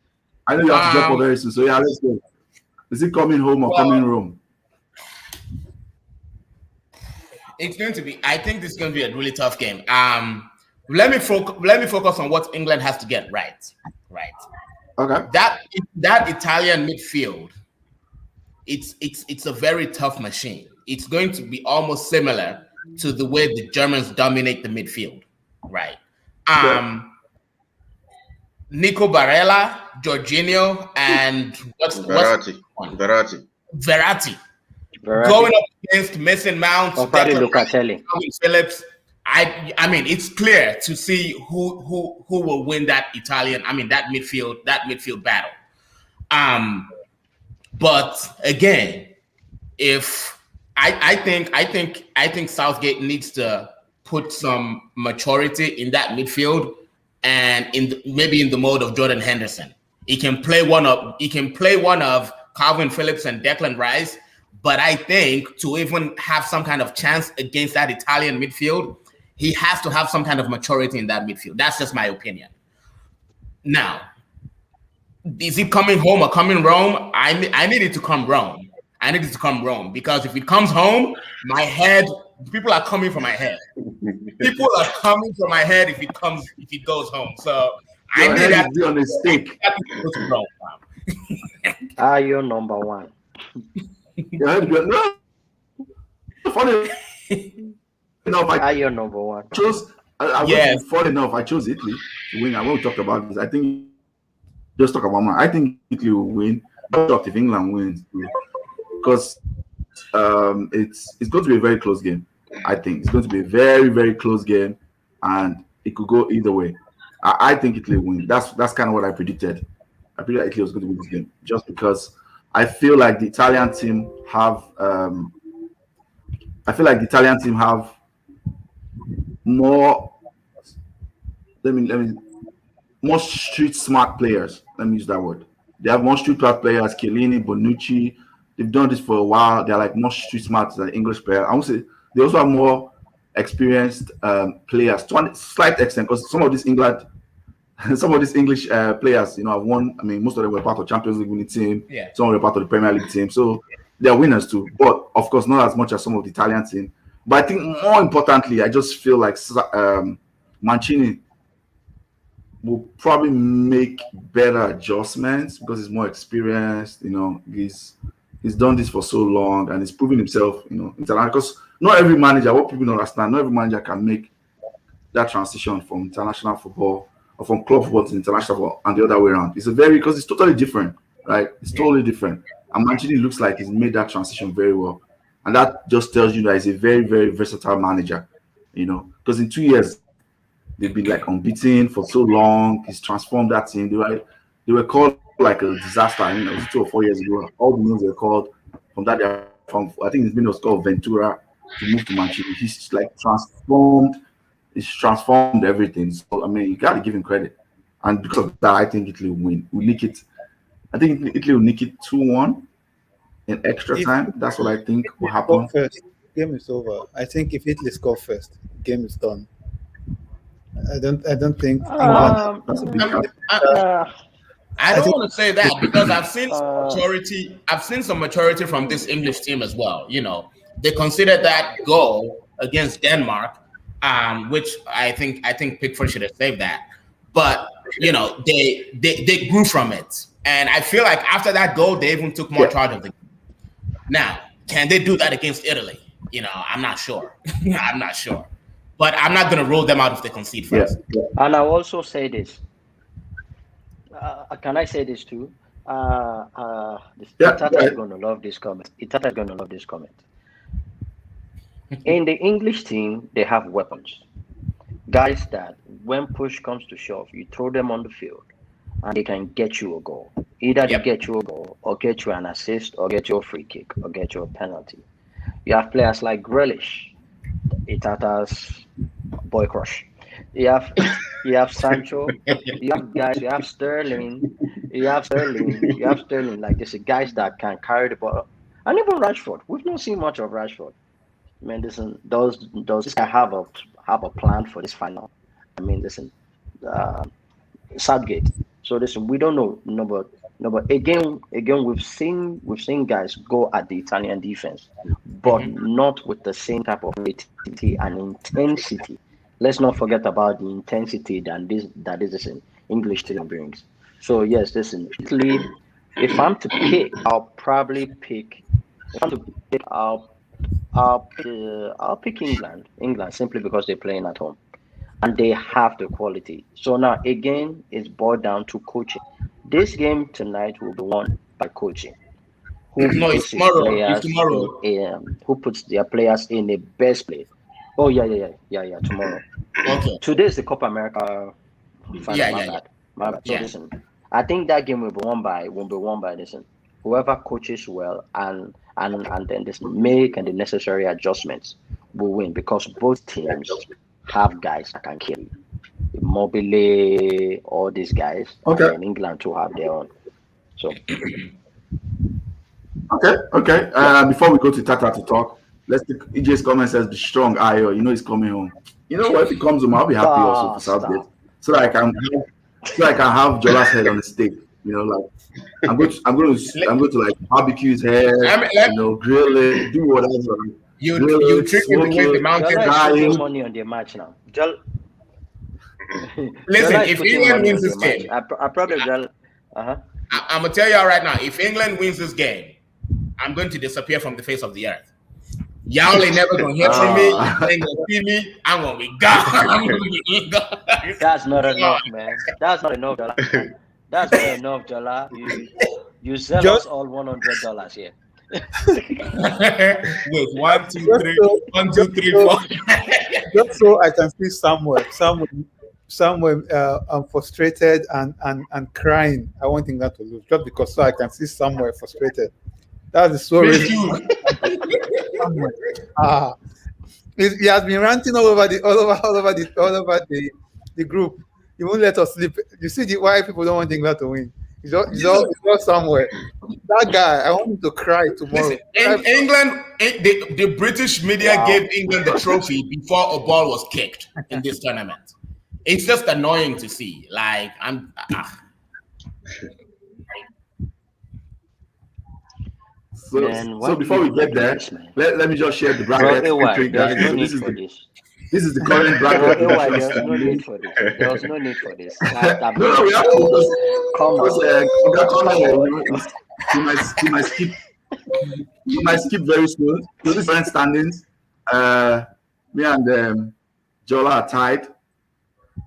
I know you have to jump up very soon, so yeah, let's go. Is he coming home or coming home? It's going to be. I think this is going to be a really tough game. Let me focus on what England has to get right. Right. Okay. That Italian midfield. It's a very tough machine. It's going to be almost similar to the way the Germans dominate the midfield. Right. Nico Barella, Jorginho, and Verratti. Going up against Mason Mount, Calvin Phillips. I mean, it's clear to see who will win that midfield battle. But again, if I think Southgate needs to put some maturity in that midfield, and maybe in the mode of Jordan Henderson. He can play one of Calvin Phillips and Declan Rice. But I think to even have some kind of chance against that Italian midfield, he has to have some kind of maturity in that midfield. That's just my opinion. Now, is it coming home or coming Rome? I need it to come Rome. I need it to come Rome, because if it comes home, people are coming for my head. People are coming for my head if it goes home. So I need that to be on a stake. Are you number one? No. Funny enough, Are you number one? Funny enough, I chose Italy to win. I won't talk about this. I think just talk about mine. I think Italy will win. I'm shocked if England wins, because it's going to be a very close game. I think it's going to be a very, very close game, and it could go either way. I think Italy will win. That's kind of what I predicted. I predicted Italy was going to win this game, just because I feel like the Italian team have. More. More street smart players. Let me use that word. They have more street smart players. Chiellini, Bonucci. They've done this for a while. They're like more street smart than English players. I would say they also have more experienced players to a slight extent, because some of these English players, have won. I mean, most of them were part of Champions League winning team. Yeah. Some were part of the Premier League team. So they're winners too. But of course, not as much as some of the Italian team. But I think more importantly, I just feel like Mancini will probably make better adjustments because he's more experienced. He's done this for so long and he's proven himself. Because not every manager, what people don't understand, not every manager can make that transition from international football or from club football to international football and the other way around. Because it's totally different, right? It's totally different. And Mancini looks like he's made that transition very well. And that just tells you that he's a very, very versatile manager, because in 2 years, they've been like unbeaten for so long. He's transformed that team. They were called like a disaster. I mean, it was 2 or 4 years ago. All the names were called from that. I think his name was called Ventura to move to Mancini. He's like transformed. He's transformed everything. So I mean, you got to give him credit. And because of that, I think Italy will win. We'll nick it. I think Italy will nick it 2-1 in extra time. That's what I think will happen. First, game is over. I think if Italy score first, game is done. I don't think England. That's a big I don't want to say that because I've seen some maturity. I've seen some maturity from this English team as well. They considered that goal against Denmark, which I think Pickford should have saved that. But they grew from it, and I feel like after that goal, they even took more charge of the game. Now, can they do that against Italy? I'm not sure. I'm not sure. But I'm not going to rule them out if they concede first. Yeah. And I'll also say this. Can I say this too? Itata is going to love this comment. Itata is going to love this comment. In the English team, they have weapons. Guys that when push comes to shove, you throw them on the field and they can get you a goal. Either they get you a goal or get you an assist, or get your free kick, or get your penalty. You have players like Grealish, Itata's boy crush. You have Sancho. You have guys. You have Sterling. Like this, guys that can carry the ball. And even Rashford. We've not seen much of Rashford. I mean, listen, does this guy have a plan for this final? I mean, listen, Southgate. So listen, we don't know. No, but again, we've seen guys go at the Italian defense, but not with the same type of creativity and intensity. Let's not forget about the intensity that this English team brings. So yes, listen, Italy. If I'm to pick, I'll probably pick. If I'm to pick, I'll pick England. England simply because they're playing at home and they have the quality. So now again, it's boiled down to coaching. This game tonight will be won by coaching. It's tomorrow. Who puts their players in the best place? Oh yeah. Tomorrow. Okay. Today is the Copa America final. Yeah. My bad. So listen, I think that game will be won by listen, whoever coaches well and then this make and the necessary adjustments will win because both teams have guys that can kill. Immobile, all these guys, and England to have their own. So okay. Before we go to Tata to talk, let's take EJ's comment says be strong, Ayo. You know he's coming home. You know what? If he comes home, I'll be happy also for Southgate. So that I can have Jola's head on the stick. You know, like I'm going to like barbecue his head, grill it, do whatever. You trick him to win the mountain. Jola money on the match now. Listen, if England wins this game, I probably I'm gonna tell y'all right now, if England wins this game, I'm going to disappear from the face of the earth. Y'all ain't never gonna hear from me. Ain't gonna see me. I'm gonna be gone. That's not enough, man. That's not enough, Jola. That's not enough, Jola. You sell us all $100 here. Wait, 1, 2, 3, 4. Just so I can see somewhere I'm frustrated and crying. I want England to lose just because so I can see somewhere frustrated. That's the story. He has been ranting all over the group. He won't let us sleep. You see why people don't want England to win. He's all somewhere. That guy, I want him to cry tomorrow. Listen, in England, the British media gave England the trophy before a ball was kicked in this tournament. It's just annoying to see. Like So before we get there, let me just share the bracket. This is the current bracket. There's no need for this. There was no need for this. No, we have to come on. You might skip very soon. So this current standings, me and Jola are tied,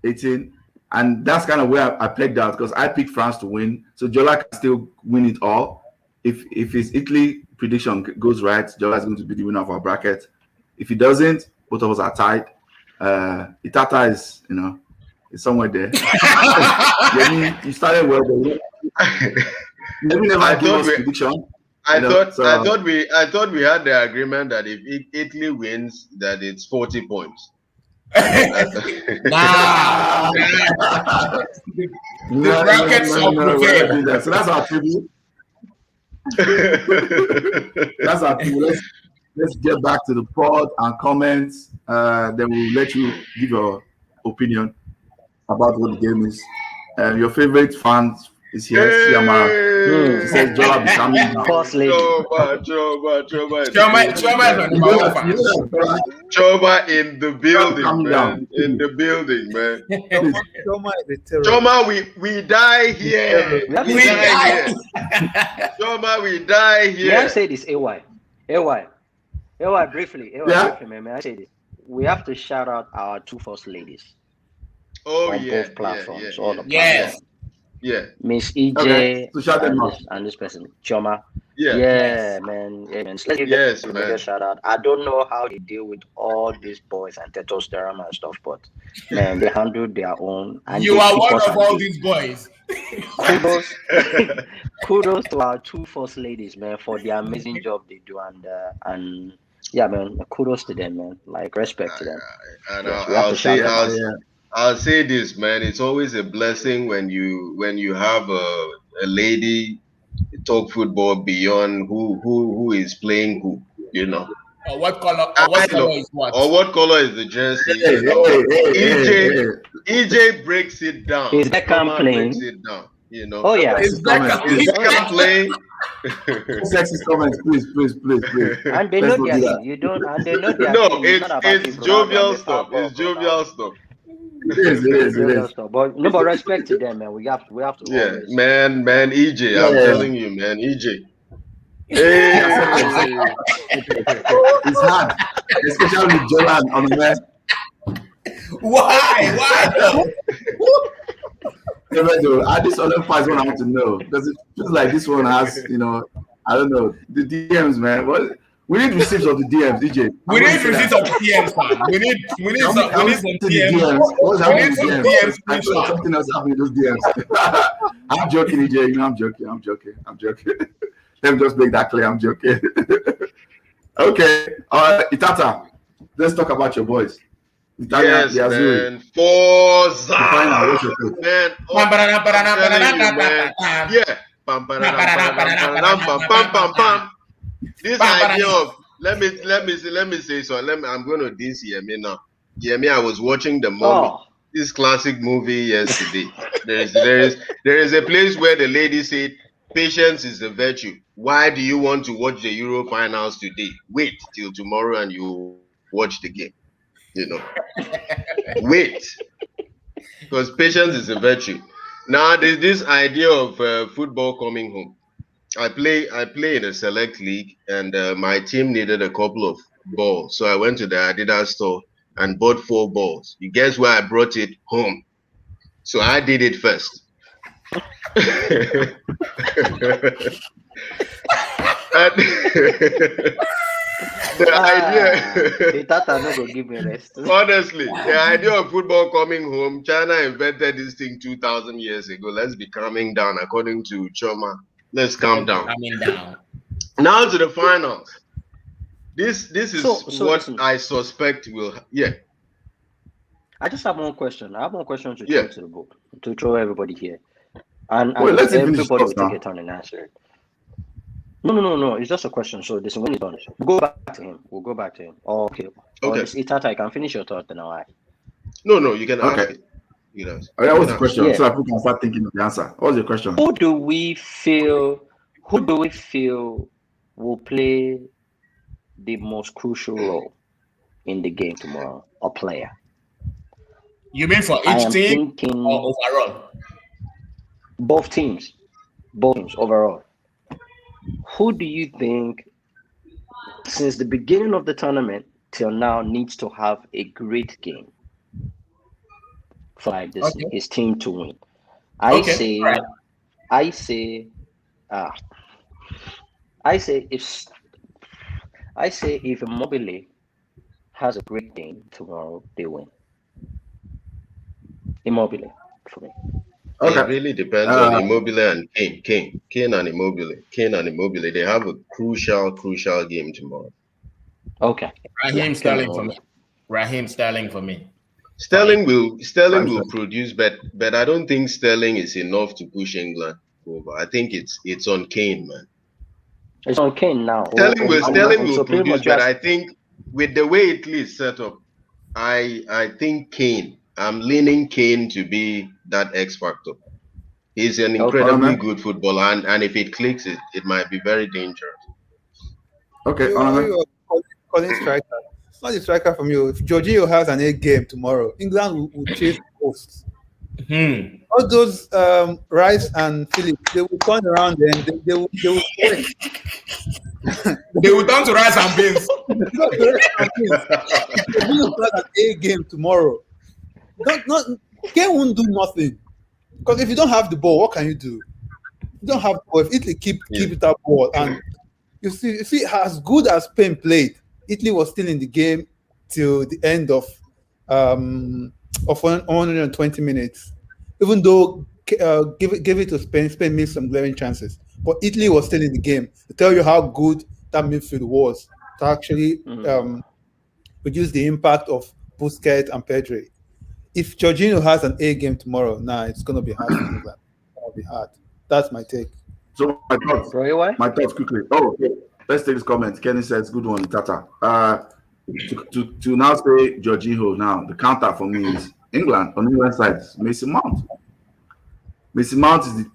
18, and that's kind of where I pegged out because I picked France to win. So Jola can still win it all. If his Italy prediction goes right, Jola is going to be the winner of our bracket. If he doesn't, both of us are tied. Itata is, is somewhere there. You started well, but you never gave us prediction. I thought we had the agreement that if Italy wins, that it's 40 points. Nah. The brackets are prepared. So that's our preview. That's our preview. Let's get back to the pod and comments. Then we'll let you give your opinion about what the game is. Your favorite fans is here. She says Jola be coming down. Choma in the building, man. In the building, man. Choma, we die here. We die here. Choma, we die here. May I say this, AY, briefly, man. May I say this? We have to shout out our two first ladies. Oh, on yeah. both platforms. Yeah. All the yes. platforms. Yeah. Miss EJ Okay. So shout them out. and this person, Choma. Yeah. Yeah, man. Yeah, man. So let's give Yes, them a man. major shout out. I don't know how they deal with all these boys and testosterone and stuff, but man, they handle their own. And You they are keep one us of at all bay. these boys. Kudos, kudos to our two first ladies, man, for the amazing job they do, and yeah, man, kudos to them, man. Like respect to them. And Yes, we have to shout them out. I'll say this, man. It's always a blessing when you have a lady talk football beyond who is playing who, you know. Or what color? Or what color is what? Or what color is the jersey? Hey, you know. hey. EJ breaks it down. Is Beckham playing? Breaks it down. You know. Oh yeah. Is Beckham playing? Sexy comments, please. And they know their team. You don't. And they know their No, team. it's jovial stuff. It's jovial stuff. It is. But no, but respect to them, man. We have to. Yeah, always. man, EJ. I'm telling you, man, EJ. Hey. It's hard, especially with Jolan on the man. Why? This other part is what I want to know, because it feels like this one has, I don't know, the DMs, man. What we need receipts of the DMs, DJ. We need receipts of the DMs, man. We need some DMs. What's happening with DMs? DMs? Something else happening with those DMs. I'm joking, DJ. I'm joking. Let me just make that clear. I'm joking. Okay. All right, Itata. Let's talk about your boys. Yes, man. Forza. Man. Yeah. This idea of let me say so. I'm going to diss Yemi now. Yemi, I was watching the Mummy, this classic movie yesterday. There is a place where the lady said, "Patience is a virtue. Why do you want to watch the Euro finals today? Wait till tomorrow and you watch the game. Wait, because patience is a virtue." Now there's this idea of football coming home. I play in a select league, and my team needed a couple of balls, so I went to the Adidas store and bought 4 balls. You guess where I brought it home? So I did it first. The idea. Tata no go give me rest. Honestly, the idea of football coming home, China invented this thing 2,000 years ago. Let's be calming down, according to Choma. Let's calm down. Calming down. Now to the finals. This is So what listen. I suspect will. Yeah. I just have one question. I have one question to Yeah. throw to the book, to throw everybody here, and let's finish everybody will first now. take a turn and answer it. No. It's just a question. So this when it's done, we'll go back to him. Oh, okay. Okay. Itata, you can finish your thought, then I'll ask. No, you can ask Okay. it. What's the question? Yeah. So that people can start thinking of the answer. What's your question? Who do we feel will play the most crucial role in the game tomorrow? A player. You mean for I each am team thinking or overall? both teams overall. Who do you think, since the beginning of the tournament till now, needs to have a great game for like this his team to win? I say if Immobile has a great game tomorrow, they win. Immobile for me. Okay. It really depends on Immobile and Kane. Kane and Immobile. They have a crucial game tomorrow. Okay. Raheem Sterling for me. Sterling will produce, but I don't think Sterling is enough to push England over. I think it's on Kane, man. It's on Kane now. Sterling will produce, but I think with the way Italy is set up, I think Kane. I'm leaning Kane to be that X factor. He's an incredibly good footballer, and if it clicks, it might be very dangerous. Okay, calling striker. Not the striker from you. If Jorginho has an 8 game tomorrow, England will chase hosts. All those Rice and Phillips, they will turn around and they will win. They will turn to Rice and Beans. Jorginho has an 8 game tomorrow. Kane won't do nothing. Because if you don't have the ball, what can you do? You don't have the ball. If Italy keep that ball, and you see, as good as Spain played, Italy was still in the game till the end of 120 minutes. Even though give it to Spain, Spain missed some glaring chances, but Italy was still in the game. To tell you how good that midfield was to actually reduce the impact of Busquets and Pedri. If Jorginho has an A game tomorrow, it's going to be hard for England. It's going to be hard. That's my take. So my thoughts quickly. Oh, okay. Let's take this comment. Kenny says, good one, Tata. To now say Jorginho now, the counter for me is England. On the England side, Messi Mount. Messi Mount is the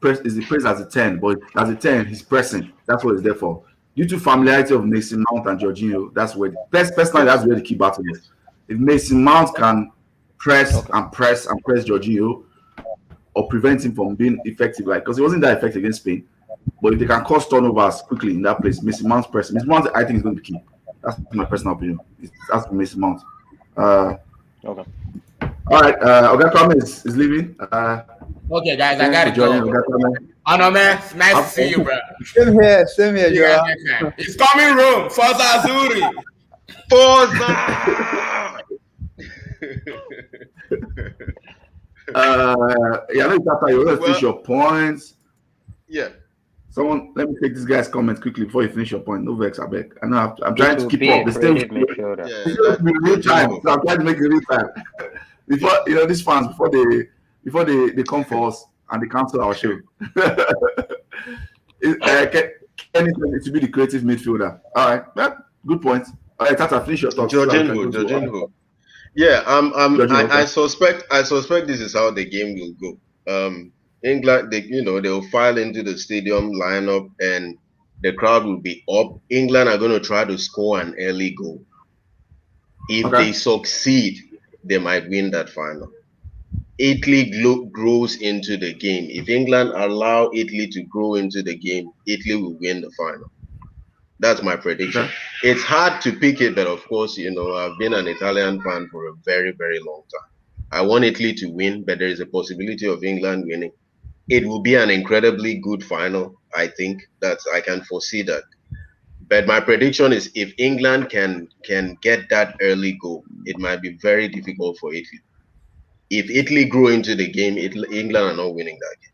praise as a 10, but as a 10, he's pressing. That's what he's there for. Due to familiarity of Messi Mount and Jorginho, that's where personally that's where the key battle is. If Messi Mount can press Jorginho or prevent him from being effective, like because he wasn't that effective against Spain, but if they can cause turnovers quickly in that place, Messi Mount's pressing. Messi Mount, I think, is going to be key. That's my personal opinion. That's for Messi Mount. Okay. All right. Oga Kwame is leaving. Okay, guys, I gotta go. Oh no, man, it's nice to see you, bro. Same here, Joe. It's coming room. Forza Azuri. Forza. You want to finish your points. Yeah. Someone, let me take this guy's comment quickly before you finish your point. No vex, I beg. I know I'm trying to keep up. It's still real time. So I'm trying to make it real time. Before these fans before they come for us and they cancel our show. Kenny to be the creative midfielder. All right, good point. All right, Tata, finish your thoughts. Jorginho. Yeah, I suspect this is how the game will go. England, they'll file into the stadium lineup and the crowd will be up. England are going to try to score an early goal. If they succeed, they might win that final. Italy grows into the game. If England allow Italy to grow into the game, Italy will win the final. That's my prediction. It's hard to pick it, but of course, I've been an Italian fan for a very, very long time. I want Italy to win, but there is a possibility of England winning. It will be an incredibly good final. I think that I can foresee that. But my prediction is if England can get that early goal, it might be very difficult for Italy. If Italy grow into the game, England are not winning that game.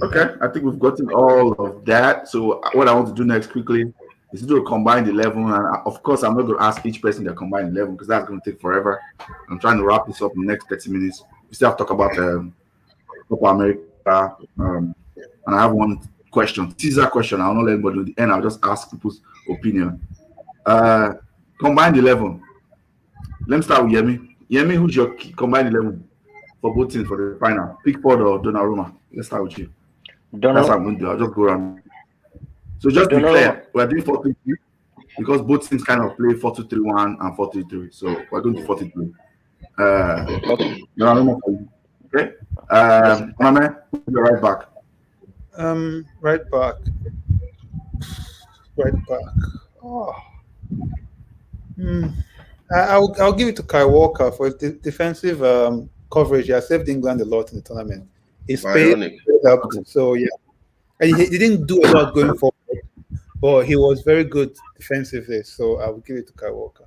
Okay. I think we've gotten all of that. So what I want to do next quickly is to do a combined 11. And of course, I'm not going to ask each person their combined 11 because that's going to take forever. I'm trying to wrap this up in the next 30 minutes. We still have to talk about Copa America. And I have one question, teaser question. I'll not let anybody know the end. I'll just ask people's opinion. Combined 11. Let me start with Yemi. Yemi, who's your combined 11 for both teams for the final? Pickford or Donnarumma? Let's start with you. That's what I'm going to do. I'll just go around. So just be clear, we're doing 4-3-3 because both teams kind of play 4-2-3-1 and 4-3-3. So we're going to 4-3-3. Donnarumma for you. Okay. Mame, you're right back. Right back. Oh. I'll give it to Kai Walker for his defensive coverage. He has saved England a lot in the tournament. His paid helped. So yeah, and he didn't do a lot going forward, but he was very good defensively. So I will give it to Kai Walker.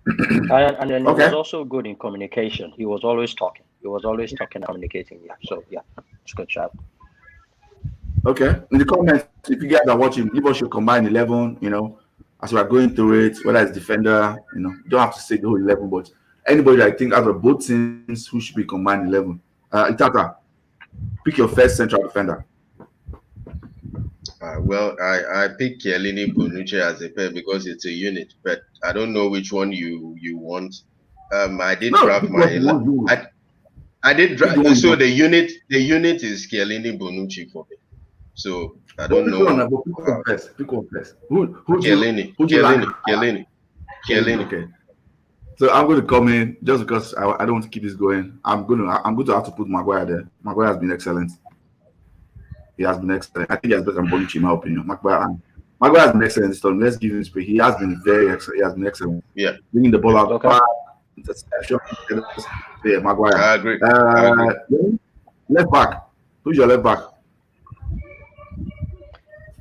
And then he was also good in communication. He was always talking. And communicating. Yeah. So yeah, it's a good job. Okay. In the comments, if you guys are watching, leave us your combined 11. As we are going through it, whether it's defender, you don't have to say the whole 11, but anybody that I think out of both teams who should be combined 11. Itata, pick your first central defender. Well, I picked Chiellini Bonucci as a pair because it's a unit, but I don't know which one you want. I did draft my. I did draft. So the unit is Chiellini Bonucci for me. So I don't know. Pick one first. Chiellini. Okay. So I'm going to come in just because I don't want to keep this going. I'm going to have to put Maguire there. Maguire has been excellent. He has been excellent. I think he has better than Bonucci in my opinion. Maguire has been excellent this time. Let's give him space. He has been very excellent. He has been excellent. Yeah. Bringing the ball out. interception. Yeah, Maguire. I agree. I agree. Left back. Who's your left back?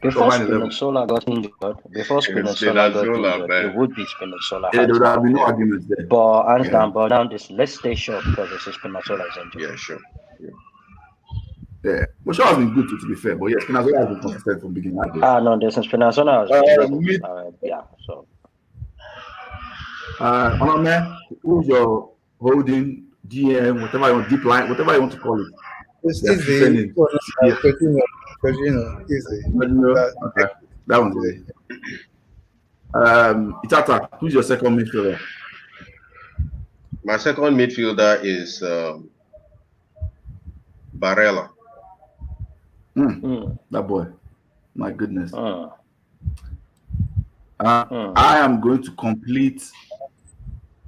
Before Combine 11. Spinazzola got injured, Spinazzola, man. it would be Spinazzola. Yeah, there would have been no down. arguments there. But hands Yeah. down, but now let's stay short because it's Spinazzola is injured. Yeah, sure. Yeah. But Shaw has been good to be fair. But yes, Spinazzola has been consistent from beginning. No, there's Spinazzola was yeah, so. Man, who's your holding GM, whatever you want, deep line, whatever you want to call it? It's Yeah, easy. defending. Easy. Okay. That one's easy. Itata, who's your second midfielder? My second midfielder is Barella. That boy. My goodness. I am going to complete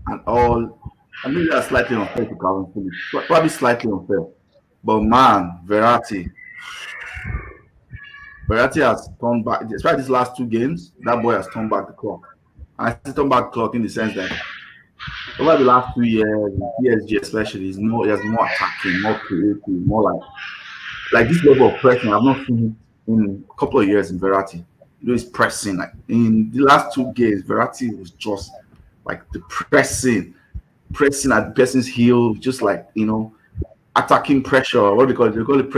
and all. I mean, that's slightly unfair to Calvin Phillips. Probably slightly unfair. But man, Verratti has turned back, despite these last two games, that boy has turned back the clock. And I say turned back the clock in the sense that over the last 2 years, PSG especially, he has more attacking, more creative, more like this level of pressing. I've not seen it in a couple of years in Verratti. You know, he's pressing. Like in the last 2 games, Verratti was just like the pressing at the person's heel, just like, you know, attacking pressure. What do they call it? They call it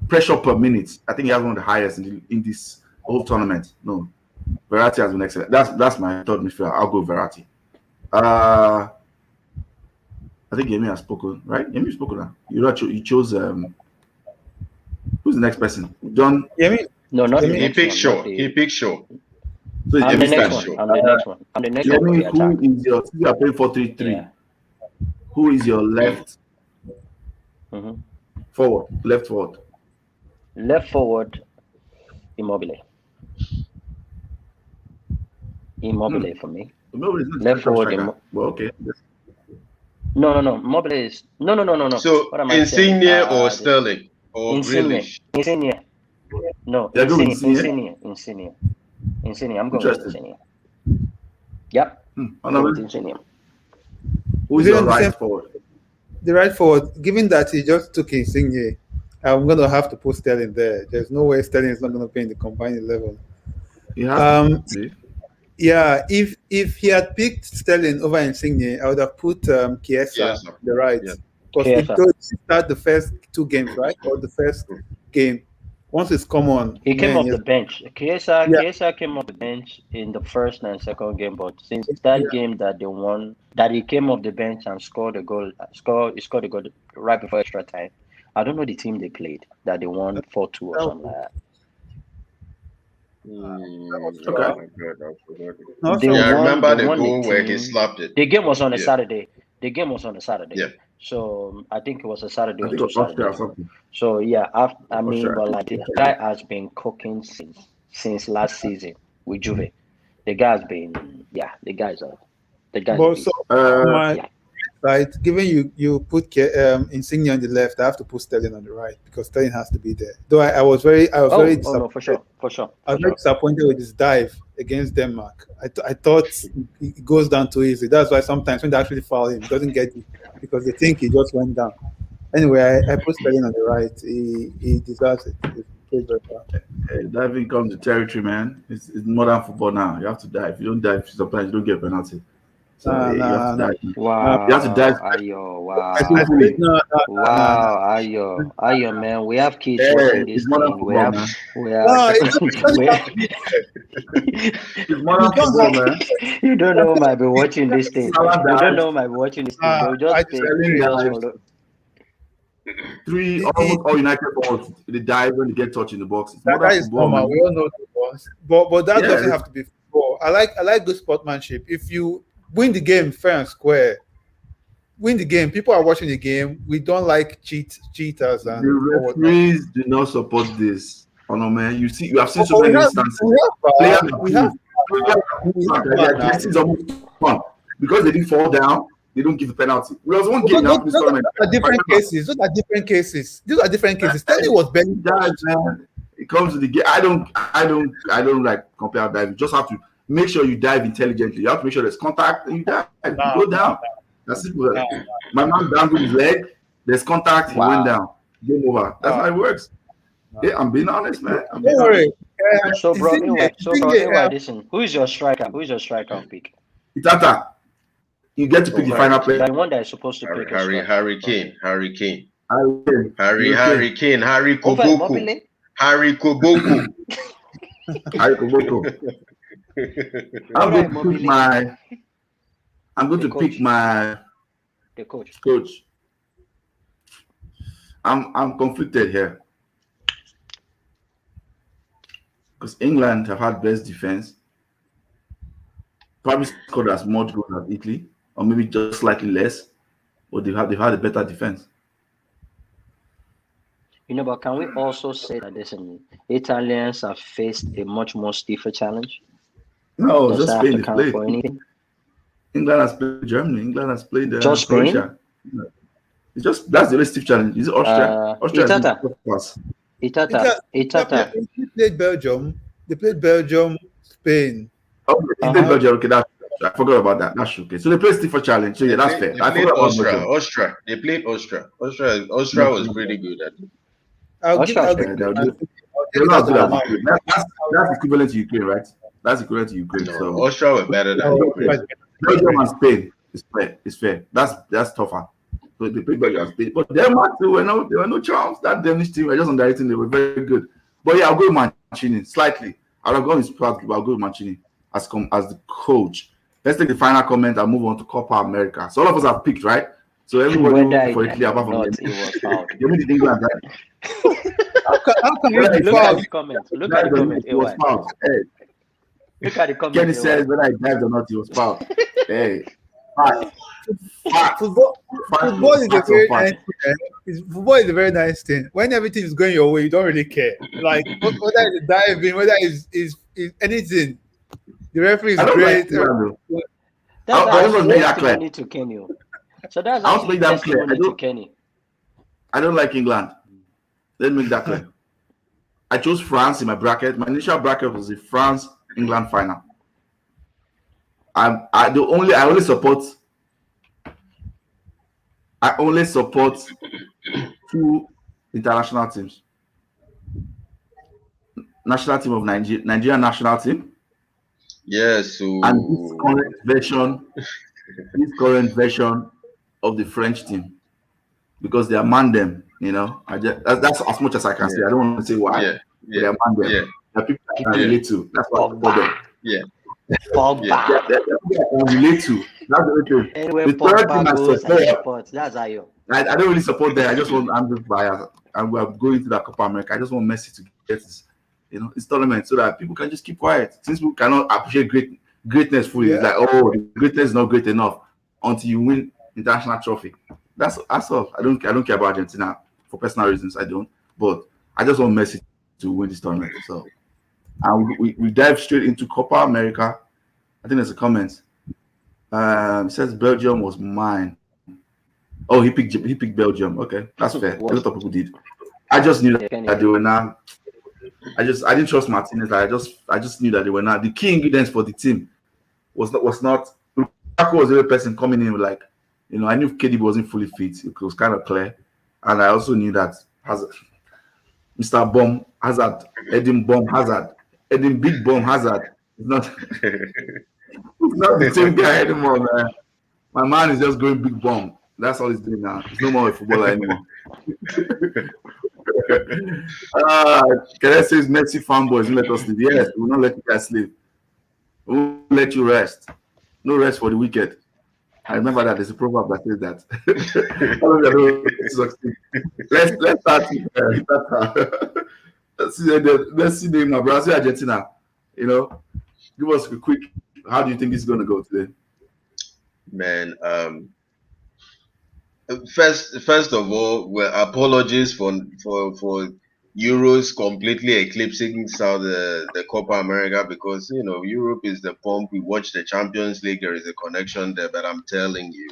pressure per minute. I think he has one of the highest in this whole tournament. No, Verratti has been excellent. That's my third midfielder. I'll go Verratti. I think Yemi has spoken, right? Yemi spoken now. You chose who's the next person? John? Yemi? No, not He picked Shaw. He picked Shaw. So I'm the next one. Shaw. I'm the next one. I'm the next one. Yemi, who is your? You are playing 4-3-3. Yeah. Who is your left forward? Left forward. Left forward, Immobile. Immobile for me. Left forward. Well, okay. No. Immobile is no. So What am I Insigne saying? or Sterling or Grealish? Insigne. No, You're going Insigne. I'm going with Insigne. Yep. Insigne. Who's your right forward? The right forward, given that he just took Insigne, I'm going to have to put Sterling there. There's no way Sterling is not going to play in the combined 11. Yeah, if he had picked Sterling over Insigne, I would have put Chiesa the right. Because he started the first 2 games, right? Or the first game. Once it's come on, he came off the bench. Chiesa came off the bench in the first and second game, but since that game that they won, that he came off the bench and scored a goal. He scored a goal right before extra time. I don't know the team they played that they won 4-2 or something like that. Okay. I remember the goal where he slapped it. The game was on a Saturday. Yeah. So I think it was a Saturday I think or it was Saturday. or something. So yeah, but like the guy has been cooking since last season with Juve. The guy's right. Given you put Insigne on the left, I have to put Sterling on the right because Sterling has to be there. Though I was very disappointed. No, for sure. I was very disappointed with his dive against Denmark. I thought it goes down too easy. That's why sometimes when they actually foul him, he doesn't get it because they think he just went down. Anyway, I put Sterling on the right. He deserves it. Diving comes to territory, man. It's modern football now. You have to dive. If you don't dive, sometimes you don't get a penalty. So you have to dive. Wow. You have to dive. Ayo, wow. Ayo, man. We have kids watching this thing. It's modern football, man. You don't know might be watching this thing. They'll just almost all United balls, they dive when they get touched in the box. That is normal. We all know the balls. But that doesn't have to be football. I like good sportsmanship. If you win the game fair and square, win the game. People are watching the game. We don't like cheaters. And the referees do not support this. Oh no, man. You have seen so many instances. This is almost fun because they didn't fall down. They don't give a penalty. We was one game now. Those are different cases. Stanley was bending down, man. It comes to the game. I don't like compare that. You just have to. make sure you dive intelligently. You have to make sure there's contact and you dive. You go down. That's simple. My man dangled his leg. There's contact. He went down. Game over. That's how it works. Yeah, I'm being honest, man. Don't worry. So, bro, listen. Who is your striker? Who is your striker pick? Itata. You get to pick the final player. The one that is supposed to pick. Harry Kane. Harry Kane. Harry Koboko. Harry Koboko. Harry Koboko. I'm going to pick my the coach. I'm conflicted here because England have had best defense, probably scored as much goals as Italy, or maybe just slightly less, but they've had a better defense. But can we also say that Italians have faced a much more stiffer challenge? No, Does just Spain count for anything? England has played Germany. England has played just Croatia. It's that's the only stiff challenge. Is it Austria? Itata. They played Belgium. They played Belgium, Spain. Oh, they played Belgium. Okay, I forgot about that. That's okay. So they played stiffer challenge. So yeah, that's fair. I forgot about Austria. They played Austria. Austria was pretty good at it. That's equivalent to Ukraine, right? That's equivalent to Ukraine. No, so Austria were better than Ukraine. Belgium and Spain is fair. That's tougher. So they played Belgium and Spain. But Denmark, there were no charms. That Danish team were just underrated. They were very good. But yeah, I'll go with Mancini slightly. I'll go with Sprat, but I'll go with Mancini as the coach. Let's take the final comment and move on to Copa America. So all of us have picked, right? So everybody for Italy apart from you mean England, right? How can you look at the comment? Look at the comment. It was fouled. Hey. Look at the comment. Kenny says whether I dived or not, he was fouled. Hey. Football is a very nice thing. Football is a very nice thing. When everything is going your way, you don't really care. Like whether it's diving, whether it's anything. The referee is great. That's testimony to Kenny. So that's actually testimony to Kenny. I don't like England. Let me make that clear. I chose France in my bracket. My initial bracket was the France-England final. I only support two international teams. National team of Nigerian national team. Yes. And this current version of the French team. Because they are man them, that's as much as I can say. I don't want to say why. They are man them. There are people I can relate to. That's why I call them. Pogba. There are people I can relate to. That's the only thing. Anyway, Pogba goes and supports. That's how you. I don't really support them. I just want I'm just biased. And we're going to that Copa America. I just want Messi to get this tournament so that people can just keep quiet. Since people cannot appreciate greatness fully, it's like, the greatness is not great enough until you win international trophy. That's all. I don't care about Argentina for personal reasons. I don't. But I just want Messi to win this tournament. So, and we dive straight into Copa America. I think there's a comment. It says Belgium was mine. Oh, he picked Belgium. Okay, that's fair. A lot of people did. I just knew that they were not. I didn't trust Martinez. I just knew that they were not. The key ingredients for the team was not. Lukaku was the only person coming in with like. I knew KDB wasn't fully fit. It was kind of clear. And I also knew that Mr. Bomb Hazard, Edin Bomb Hazard, Edin Big Bomb Hazard is not, it's not the same guy anymore, man. My man is just going big bomb. That's all he's doing now. He's no more a footballer anymore. Can I say Messi fanboys let us sleep? Yes, we will not let you guys sleep. We will let you rest. No rest for the wicked. I remember that there's a proverb that says that. Let's start. Let's see Neymar, Brazil, Argentina. Give us a quick. How do you think it's going to go today? Man, first of all, apologies for Euros completely eclipsing the Copa America because Europe is the pump. We watch the Champions League. There is a connection there, but I'm telling you,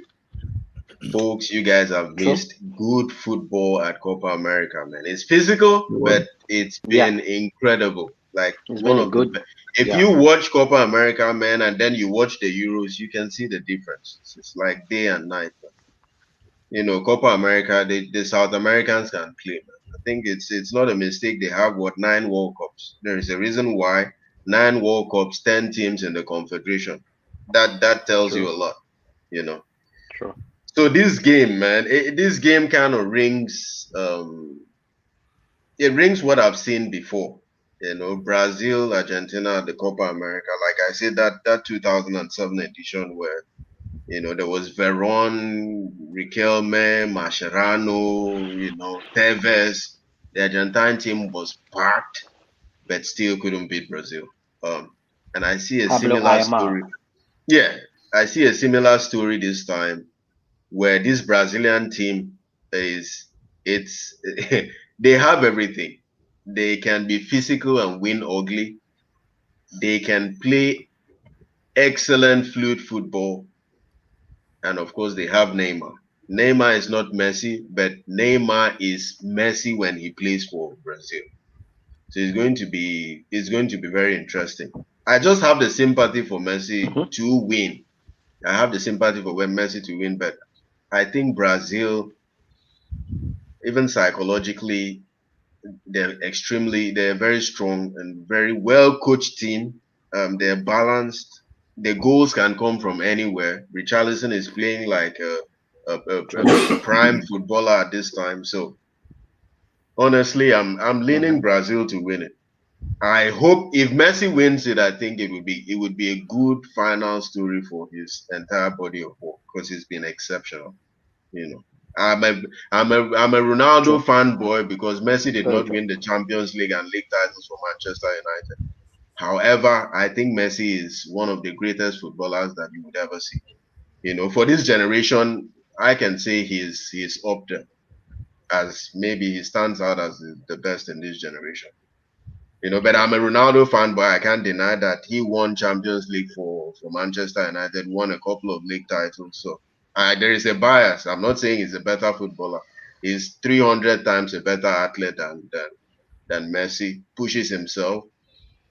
folks, you guys have missed good football at Copa America, man. It's physical, but it's been incredible. Like It's one been a of the good. best. If Yeah, you watch Copa America, man, and then you watch the Euros, you can see the difference. It's like day and night. You know, Copa America, the South Americans can play, man. I think it's not a mistake. They have 9 World Cups. There is a reason why 9 World Cups, 10 teams in the Confederation. That tells you true, a lot, you know. true. So this game, man, this game kind of rings. It rings what I've seen before. You know, Brazil, Argentina, the Copa America. Like I said, that 2007 edition where there was Veron, Riquelme, Mascherano, Tevez. The Argentine team was packed, but still couldn't beat Brazil. And I see a Pablo similar Aymar. story. Yeah, I see a similar story this time where this Brazilian team it's they have everything. They can be physical and win ugly. They can play excellent fluid football. And of course, they have Neymar. Neymar is not Messi, but Neymar is Messi when he plays for Brazil. So it's going to be very interesting. I just have the sympathy for Messi Mhm. to win. I have the sympathy for Messi to win, but I think Brazil, even psychologically, they're very strong and very well coached team. They're balanced. The goals can come from anywhere. Richarlison is playing like a prime footballer at this time. So honestly, I'm leaning Mhm. Brazil to win it. I hope if Messi wins it, I think it would be a good final story for his entire body of work because he's been exceptional. You know, I'm a Ronaldo True. fanboy because Messi did Very not true. win the Champions League and league titles for Manchester United. However, I think Messi is one of the greatest footballers that you would ever see. For this generation, I can say he's up there as maybe he stands out as the best in this generation. But I'm a Ronaldo fan, but I can't deny that he won Champions League for Manchester United, won a couple of league titles. So there is a bias. I'm not saying he's a better footballer. He's 300 times a better athlete than Messi. Pushes himself,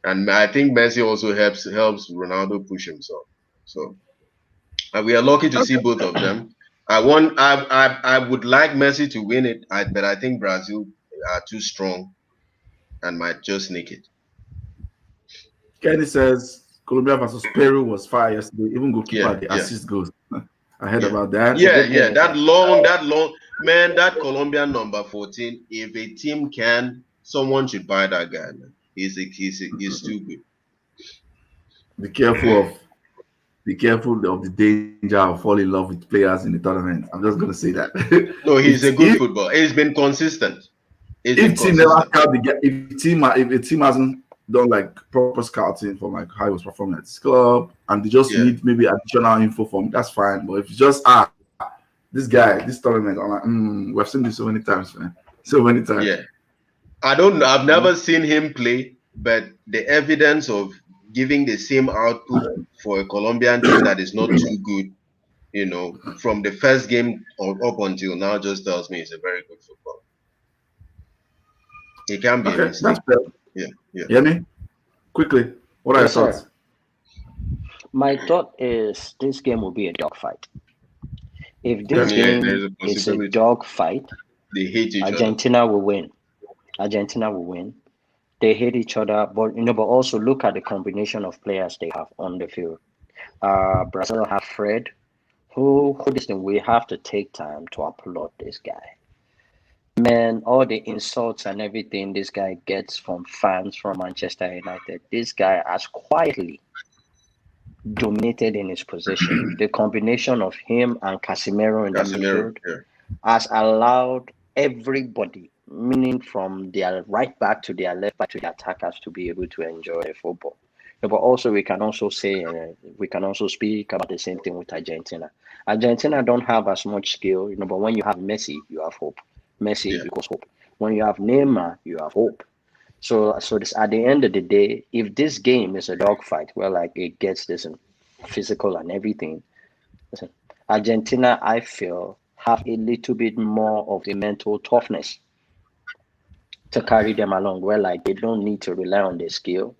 and I think Messi also helps Ronaldo push himself. So we are lucky to see Okay. both of them. I would like Messi to win it, but I think Brazil are too strong and might just sneak it. Kenny says Colombia versus Peru was fire yesterday. Even goalkeeper, Yeah, the yeah. assist goes. I heard Yeah, about that. It's a yeah, good yeah. game, That sir. long, that long man. That Colombian number 14. If a team can, someone should buy that guy. Man. He's too good. Be careful of the danger of falling in love with players in the tournament. I'm just gonna say that. No, he's a if good if footballer. He's been consistent. He's been if team never consistent. scout the if a team hasn't done like proper scouting for like how he was performing at this club and they just Yeah, need maybe additional info from that's fine. But if it's just this guy, this tournament, I'm like, we've seen this so many times, man. So many times. yeah. I don't know. I've Mhm. never seen him play, but the evidence of giving the same output for a Colombian team that is not too good, from the first game up until now, just tells me he's a very good footballer. He can be a Okay, that's mistake. fair. Yeah, yeah. Hear me? Quickly. What are your Yes, thoughts? sir. My thought is this game will be a dogfight. If this Okay. Yeah, there's game a is a possibility. dogfight, They hate each other. Argentina will win. Argentina will win. They hate each other, but also look at the combination of players they have on the field. Brazil have Fred, who this thing we have to take time to applaud this guy. Man, all the insults and everything this guy gets from fans from Manchester United, this guy has quietly dominated in his position. The combination of him and Casemiro in the Casemiro. midfield Yeah, has allowed everybody, meaning from their right back to their left back to the attackers, to be able to enjoy football. But also, we can also speak about the same thing with Argentina. Argentina don't have as much skill, but when you have Messi, you have hope. Messi yeah. equals hope. When you have Neymar, you have hope. So this at the end of the day, if this game is a dogfight where like it gets this physical and everything, listen, Argentina, I feel, have a little bit more of the mental toughness. to carry them along, where like they don't need to rely on their skill.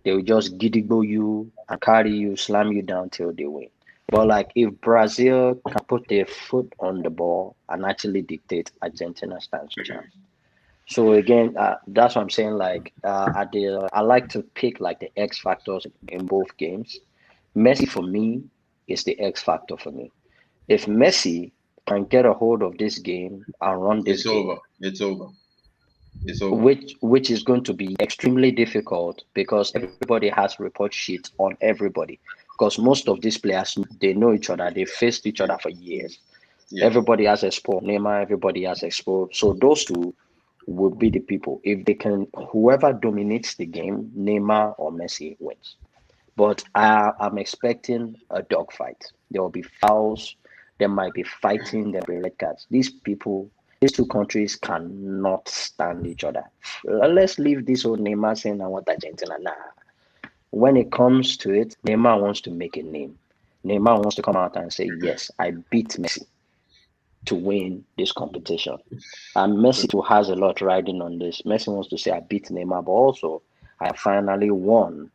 They will just giddy-go you and carry you, slam you down till they win. But like if Brazil can put their foot on the ball and actually dictate, Argentina stands a chance. So again, that's what I'm saying. Like, I like to pick like the X factors in both games. Messi for me is the X factor for me. If Messi can get a hold of this game and run this It's game, over. It's over. It's over. which is going to be extremely difficult because everybody has report sheets on everybody. Because most of these players they know each other, they faced each other for years. Yeah. Everybody has expo. Neymar, everybody has expo. So those two will be the people. If they can, whoever dominates the game, Neymar or Messi wins. But I'm expecting a dogfight. There will be fouls. There might be fighting. There will be red cards. These people, these two countries cannot stand each other. Let's leave this old Neymar saying I want Argentina. Nah. When it comes to it, Neymar wants to make a name. Neymar wants to come out and say, yes, I beat Messi to win this competition. And Messi too has a lot riding on this. Messi wants to say, I beat Neymar, but also I finally won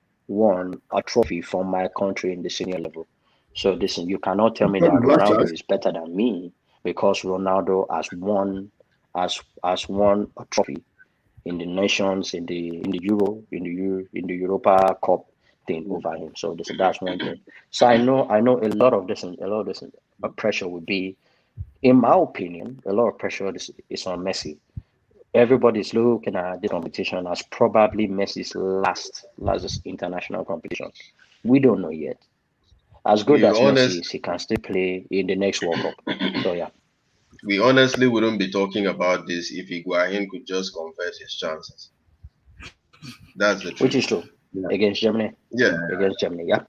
a trophy from my country in the senior level. So listen, you cannot tell me that Ronaldo is better than me because Ronaldo has won a trophy in the nations, in the Europa Cup thing over him. So that's one thing. So I know a lot of this pressure would be, in my opinion, a lot of pressure is on Messi. Everybody's looking at this competition as probably Messi's last international competition. We don't know yet. As good as Messi is, he can still play in the next World Cup. So yeah. We honestly wouldn't be talking about this if Higuain could just convert his chances. That's the truth. Which is true. Yeah. Against Germany. Yeah. Against Germany, yeah.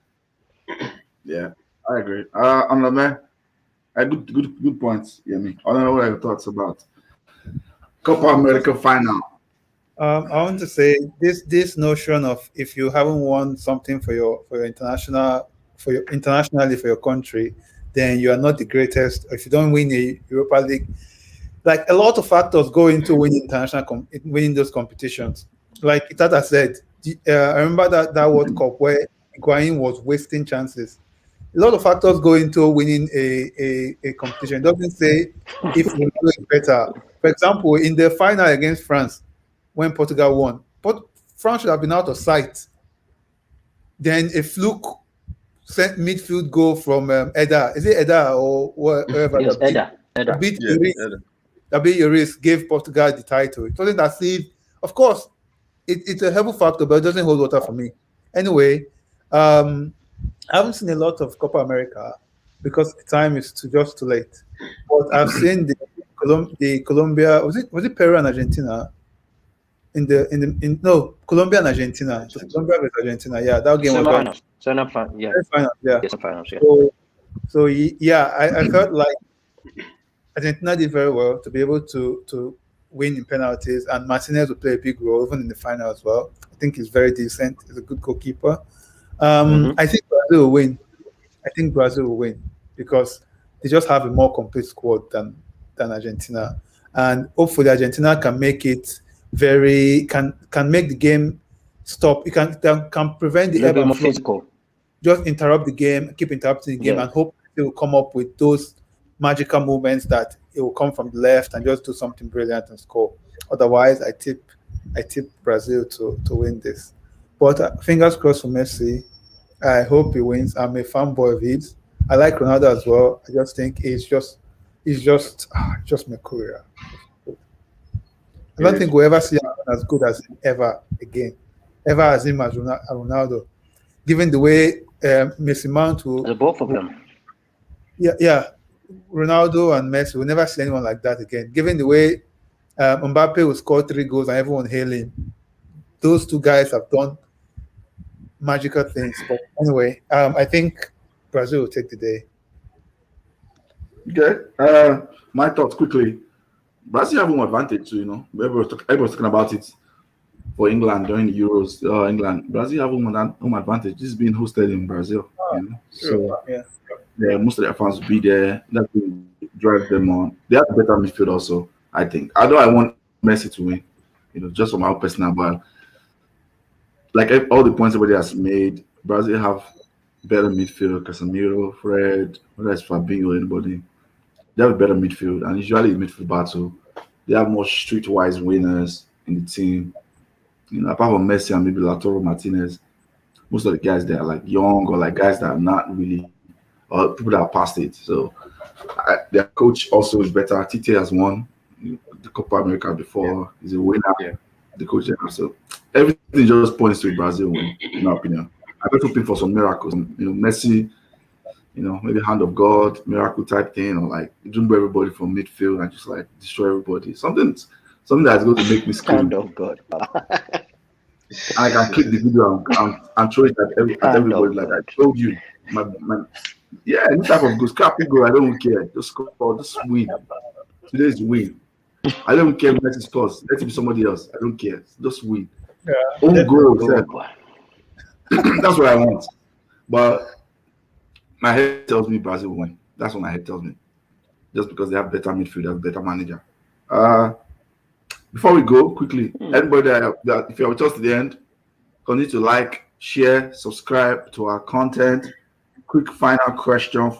Yeah, I agree. On good points. Yeah, me. I don't know what are your thoughts about Copa America final. I want to say this notion of if you haven't won something for your internationally for your country, then you are not the greatest. If you don't win a Europa League, like a lot of factors go into winning winning those competitions. Like Itata said, I remember that World Cup where Higuain was wasting chances. A lot of factors go into winning a competition. It doesn't say if you do it better. For example, in the final against France, when Portugal won, but France should have been out of sight. Then a fluke sent midfield goal from Eda. Is it Eda or whatever? Yes, Eda. Beat David Lloris gave Portugal the title. It wasn't as if, of course, it's a heavy factor, but it doesn't hold water for me. Anyway, I haven't seen a lot of Copa America because the time is too late. But I've seen the Colombia. Was it Peru and Argentina? Colombia and Argentina. Colombia versus Argentina. Yeah, that game was semifinals. Yeah. Semifinals, yeah. So I felt like Argentina did very well to be able to win in penalties, and Martinez will play a big role even in the final as well. I think he's very decent. He's a good goalkeeper. I think Brazil will win because they just have a more complete squad than Argentina, and hopefully Argentina can make it can make the game stop. It can prevent the ebb and flow. Physical. Just interrupt the game, keep interrupting the game, and hope they will come up with those magical moments that it will come from the left and just do something brilliant and score. Otherwise, I tip Brazil to win this. But fingers crossed for Messi. I hope he wins. I'm a fanboy of his. I like Ronaldo as well. I just think he's just Mercurial. I don't think we'll ever see him as good as him ever again. Ever as him as Ronaldo. Given the way Messi Mount will... The both of them. Yeah. Ronaldo and Messi will never see anyone like that again. Given the way Mbappe will score 3 goals and everyone hail him. Those two guys have done magical things. But anyway, I think Brazil will take the day. Okay. My thoughts quickly. Brazil have one advantage too, everyone was talking about it for England during the Euros. England, Brazil have home advantage. This is being hosted in Brazil. So most of their fans will be there. That will drive them on. They have a better midfield also, I think. Although I want Messi to win, just from our personal, but like all the points everybody has made, Brazil have better midfield. Casemiro, Fred, whether it's Fabinho, anybody, they have a better midfield, and usually in midfield battle, they have more streetwise winners in the team. Apart from Messi and maybe Lautaro Martinez, most of the guys there are like young or like guys that are not really, or people that are past it. So their coach also is better. Tite has won the Copa America before. He's a winner. The coach there. So everything just points to a Brazil win, in my opinion. I'm just hoping for some miracles. Messi, maybe hand of God, miracle type thing, or like dribble everybody from midfield and just like destroy everybody. Something that's going to make me scream. Hand of God. I can click the video and throw it at everybody. Like I told you, any type of goal, scrappy goal. I don't care. Just score, just win. Today's win. I don't care if Messi scores. Let it be somebody else. I don't care. Just win. Own goal. That's what I want. But my head tells me Brazil will win. That's what my head tells me. Just because they have better midfield, they have better manager. Before we go, quickly, everybody that if you're with us to the end, continue to like, share, subscribe to our content. Quick fire question.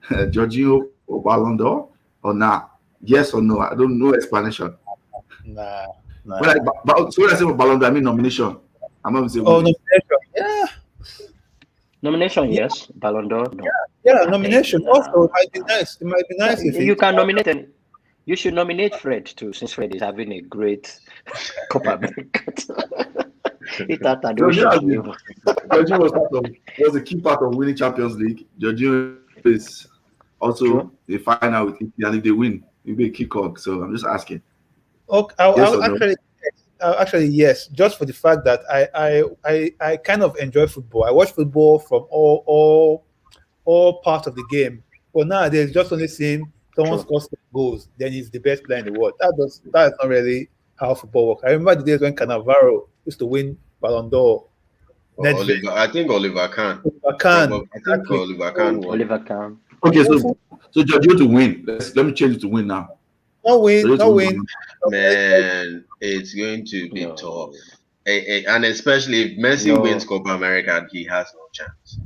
Jorginho or Ballon d'Or or nah? Yes or no? I don't know explanation. Nah. So when I say for Ballon d'Or, I mean nomination. I'm not saying nomination. Yeah. Nomination, yes. Ballon d'Or, no. Yeah, nomination. Also, it might be nice. It might be nice if you can nominate and you should nominate Fred too, since Fred is having a great Copa America. Jorginho was a key part of winning Champions League. Jorginho is also the final with Italy, and if they win, it'll be a kickoff. So I'm just asking. Okay, actually, yes. Just for the fact that I kind of enjoy football. I watch football from all parts of the game. But nowadays, just only seeing someone scores goals, then he's the best player in the world. That is not really how football works. I remember the days when Cannavaro used to win Ballon d'Or. I think Oliver Kahn. Oliver Kahn. Okay, so Jorginho to win. Let me change it to win now. No win. Man, it's going to be tough. And especially if Messi wins Copa America, he has no chance.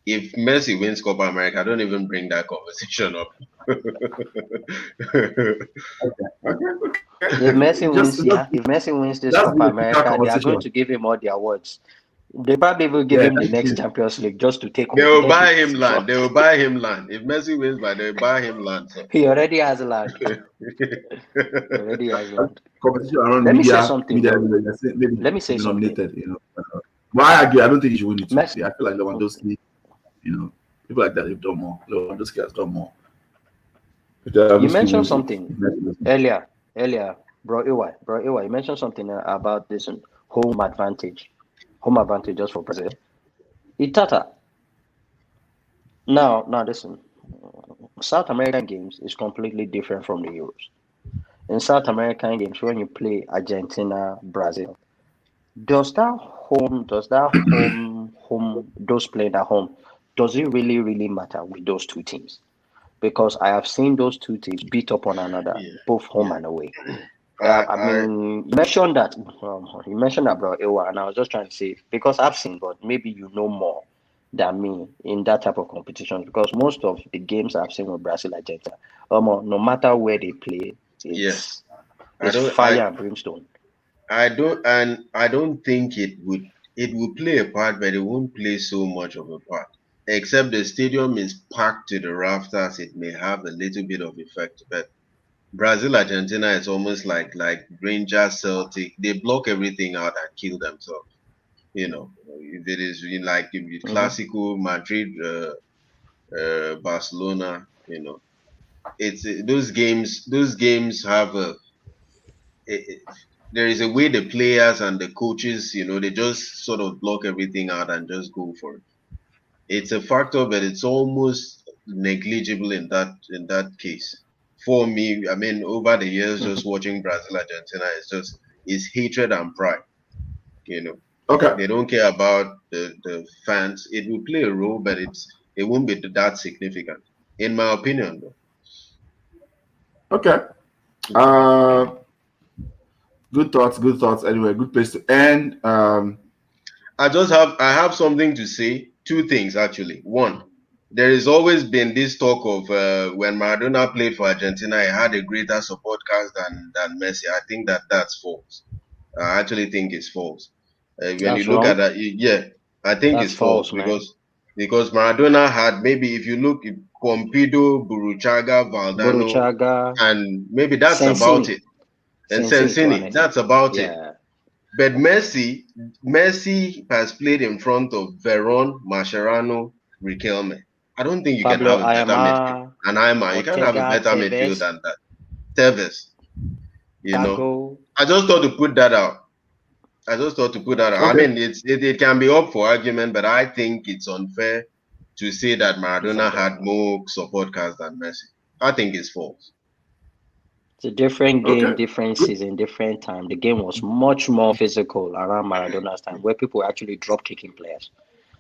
If Messi wins Copa America, don't even bring that conversation up. If Messi wins this Copa America, they are going to give him all the awards. They probably will give him the next Champions League just to take. They will buy him land. If Messi wins, they will buy him land. So. He already has land. Competition around Let me say something. Let me say nominated, something. But I agree. I don't think he should win it. I feel like Lewandowski. People like that have done more. Lewandowski has done more. You mentioned something earlier, bro. Iwa, you mentioned something about this home advantage just for Brazil. Itata. Now, listen. South American games is completely different from the Euros. In South American games, when you play Argentina, Brazil, those playing at home, does it really, really matter with those two teams? Because I have seen those two teams beat up on another, both home and away. You mentioned that, bro, Ewa, and I was just trying to say, because I've seen, but maybe you know more than me in that type of competition. Because most of the games I've seen with Brazil, Argentina, no matter where they play, it's fire and brimstone. I don't think it would play a part, but it won't play so much of a part. Except the stadium is packed to the rafters, it may have a little bit of effect. But Brazil, Argentina is almost like Rangers, Celtic. They block everything out and kill themselves. If it is like Clasico, Madrid, Barcelona, it's those games. Those games have there is a way the players and the coaches, they just sort of block everything out and just go for it. It's a factor, but it's almost negligible in that case. For me, I mean, over the years, just watching Brazil, Argentina, it's hatred and pride. Okay. They don't care about the fans. It will play a role, but it won't be that significant, in my opinion, though. Okay. Good thoughts. Good thoughts. Anyway, good place to end. I have something to say. Two things actually. One, there has always been this talk of when Maradona played for Argentina, he had a greater support cast than Messi. I think that's false. I actually think it's false. When you That's look at wrong. that, yeah, I think That's it's false false, man. because Maradona had, maybe if you look at Pompido, Buruchaga, Valdano, Boruchaga, and maybe that's about Sensini. it. And Sensini to an Sensini, extent. that's about it. Yeah. But Messi has played in front of Veron, Mascherano, Riquelme. I don't think you can Pablo have a better midfield. Ayama, And Aima, you can't have a Ortega, better midfield Tevez, than that. Tevez, you know. Dago. I just thought to put that out. I Okay. mean, it can be up for argument, but I think it's unfair to say that Maradona had more support cast than Messi. I think it's false. It's a different game, Okay. different Good. season, different time. The game was much more physical around Maradona's time, where people actually drop kicking players.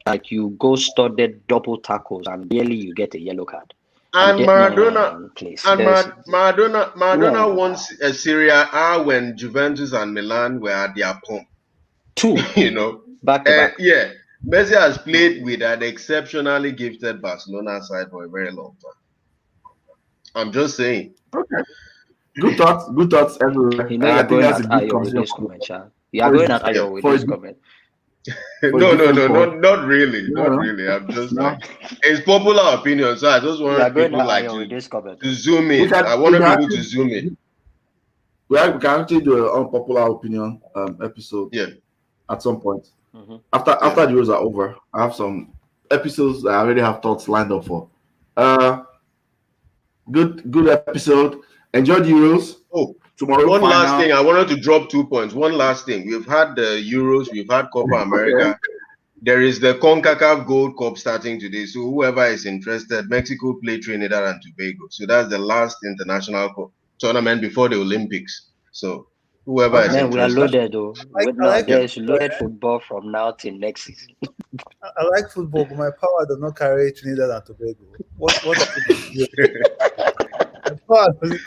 Like you go studded double tackles and barely you get a yellow card. And Maradona Please. and There's Maradona no won a Serie A when Juventus and Milan were at their pomp. two You know, back to back. yeah. Messi has played with an exceptionally gifted Barcelona side for a very long time. I'm just saying. Okay. Good thoughts. Good thoughts everywhere. You know you're I think going that's at a good Ayo with conversation this comment, Sha. You are going at Ayo with Yeah. this comment. No, different pod. not really. No, Not no. really. I'm just No. like, it's popular opinion, so I just You are want going people at like Ayo with this comment. to zoom We in. can, I we wanted can people to actually, zoom in. we can actually do an unpopular opinion episode Yeah. at some point. Mm-hmm. After the rules are over, I have some episodes that I already have thoughts lined up for. Good episode. Enjoy the Euros. Oh, Tomorrow one final. last thing. I wanted to drop 2 points. One last thing. We've had the Euros. We've had Copa America. Okay. There is the CONCACAF Gold Cup starting today. So whoever is interested, Mexico play Trinidad and Tobago. So that's the last international tournament before the Olympics. So whoever is Man, we are interested. loaded though. like There's loaded football from now till next season. I like football, but my power does not carry Trinidad and Tobago. What?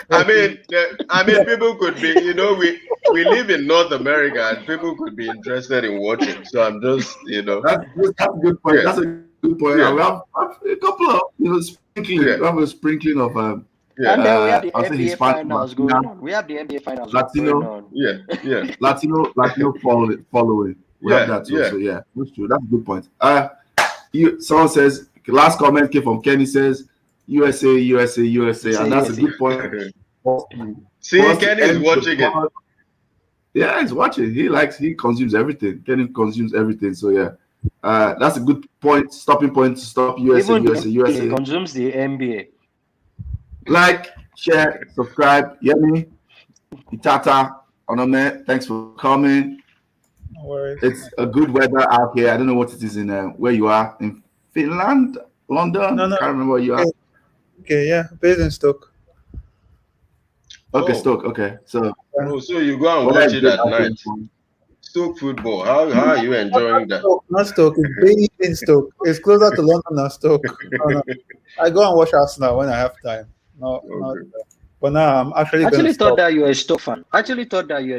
I mean, people could be, we live in North America and people could be interested in watching. So I'm just, That's a good point. Yeah. That's a good point. Yeah. We have a couple of sprinkling. Yeah. We have a sprinkling of Yeah. And then we have the I'll say NBA Hispanic, finals Latina, going on. We have the NBA finals Latino. going on. Yeah. Latino following. We have that too. Yeah. So yeah, that's true. That's a good point. Someone says, last comment came from Kenny, says USA, and that's a good point. See, Kenny is watching it. Yeah, he's watching. He consumes everything. Kenny consumes everything. So yeah, that's a good point. Stopping point to stop USA. He consumes the NBA. Like, share, subscribe. Yemi, Itata, Onome, thanks for coming. No worries. It's a good weather out here. I don't know what it is in where you are in Finland, London. No. I can't remember where you are. Okay, yeah, based in Stoke. Okay, Oh. Stoke. Okay, so So you go and watch it at night. Stoke football. How are you enjoying that? Not Stoke. It's based in Stoke. It's closer to London than Stoke. No. I go and watch Arsenal when I have time. Not. But now I'm actually going to Thought stop. that you were a Stoke fan. Actually thought that you were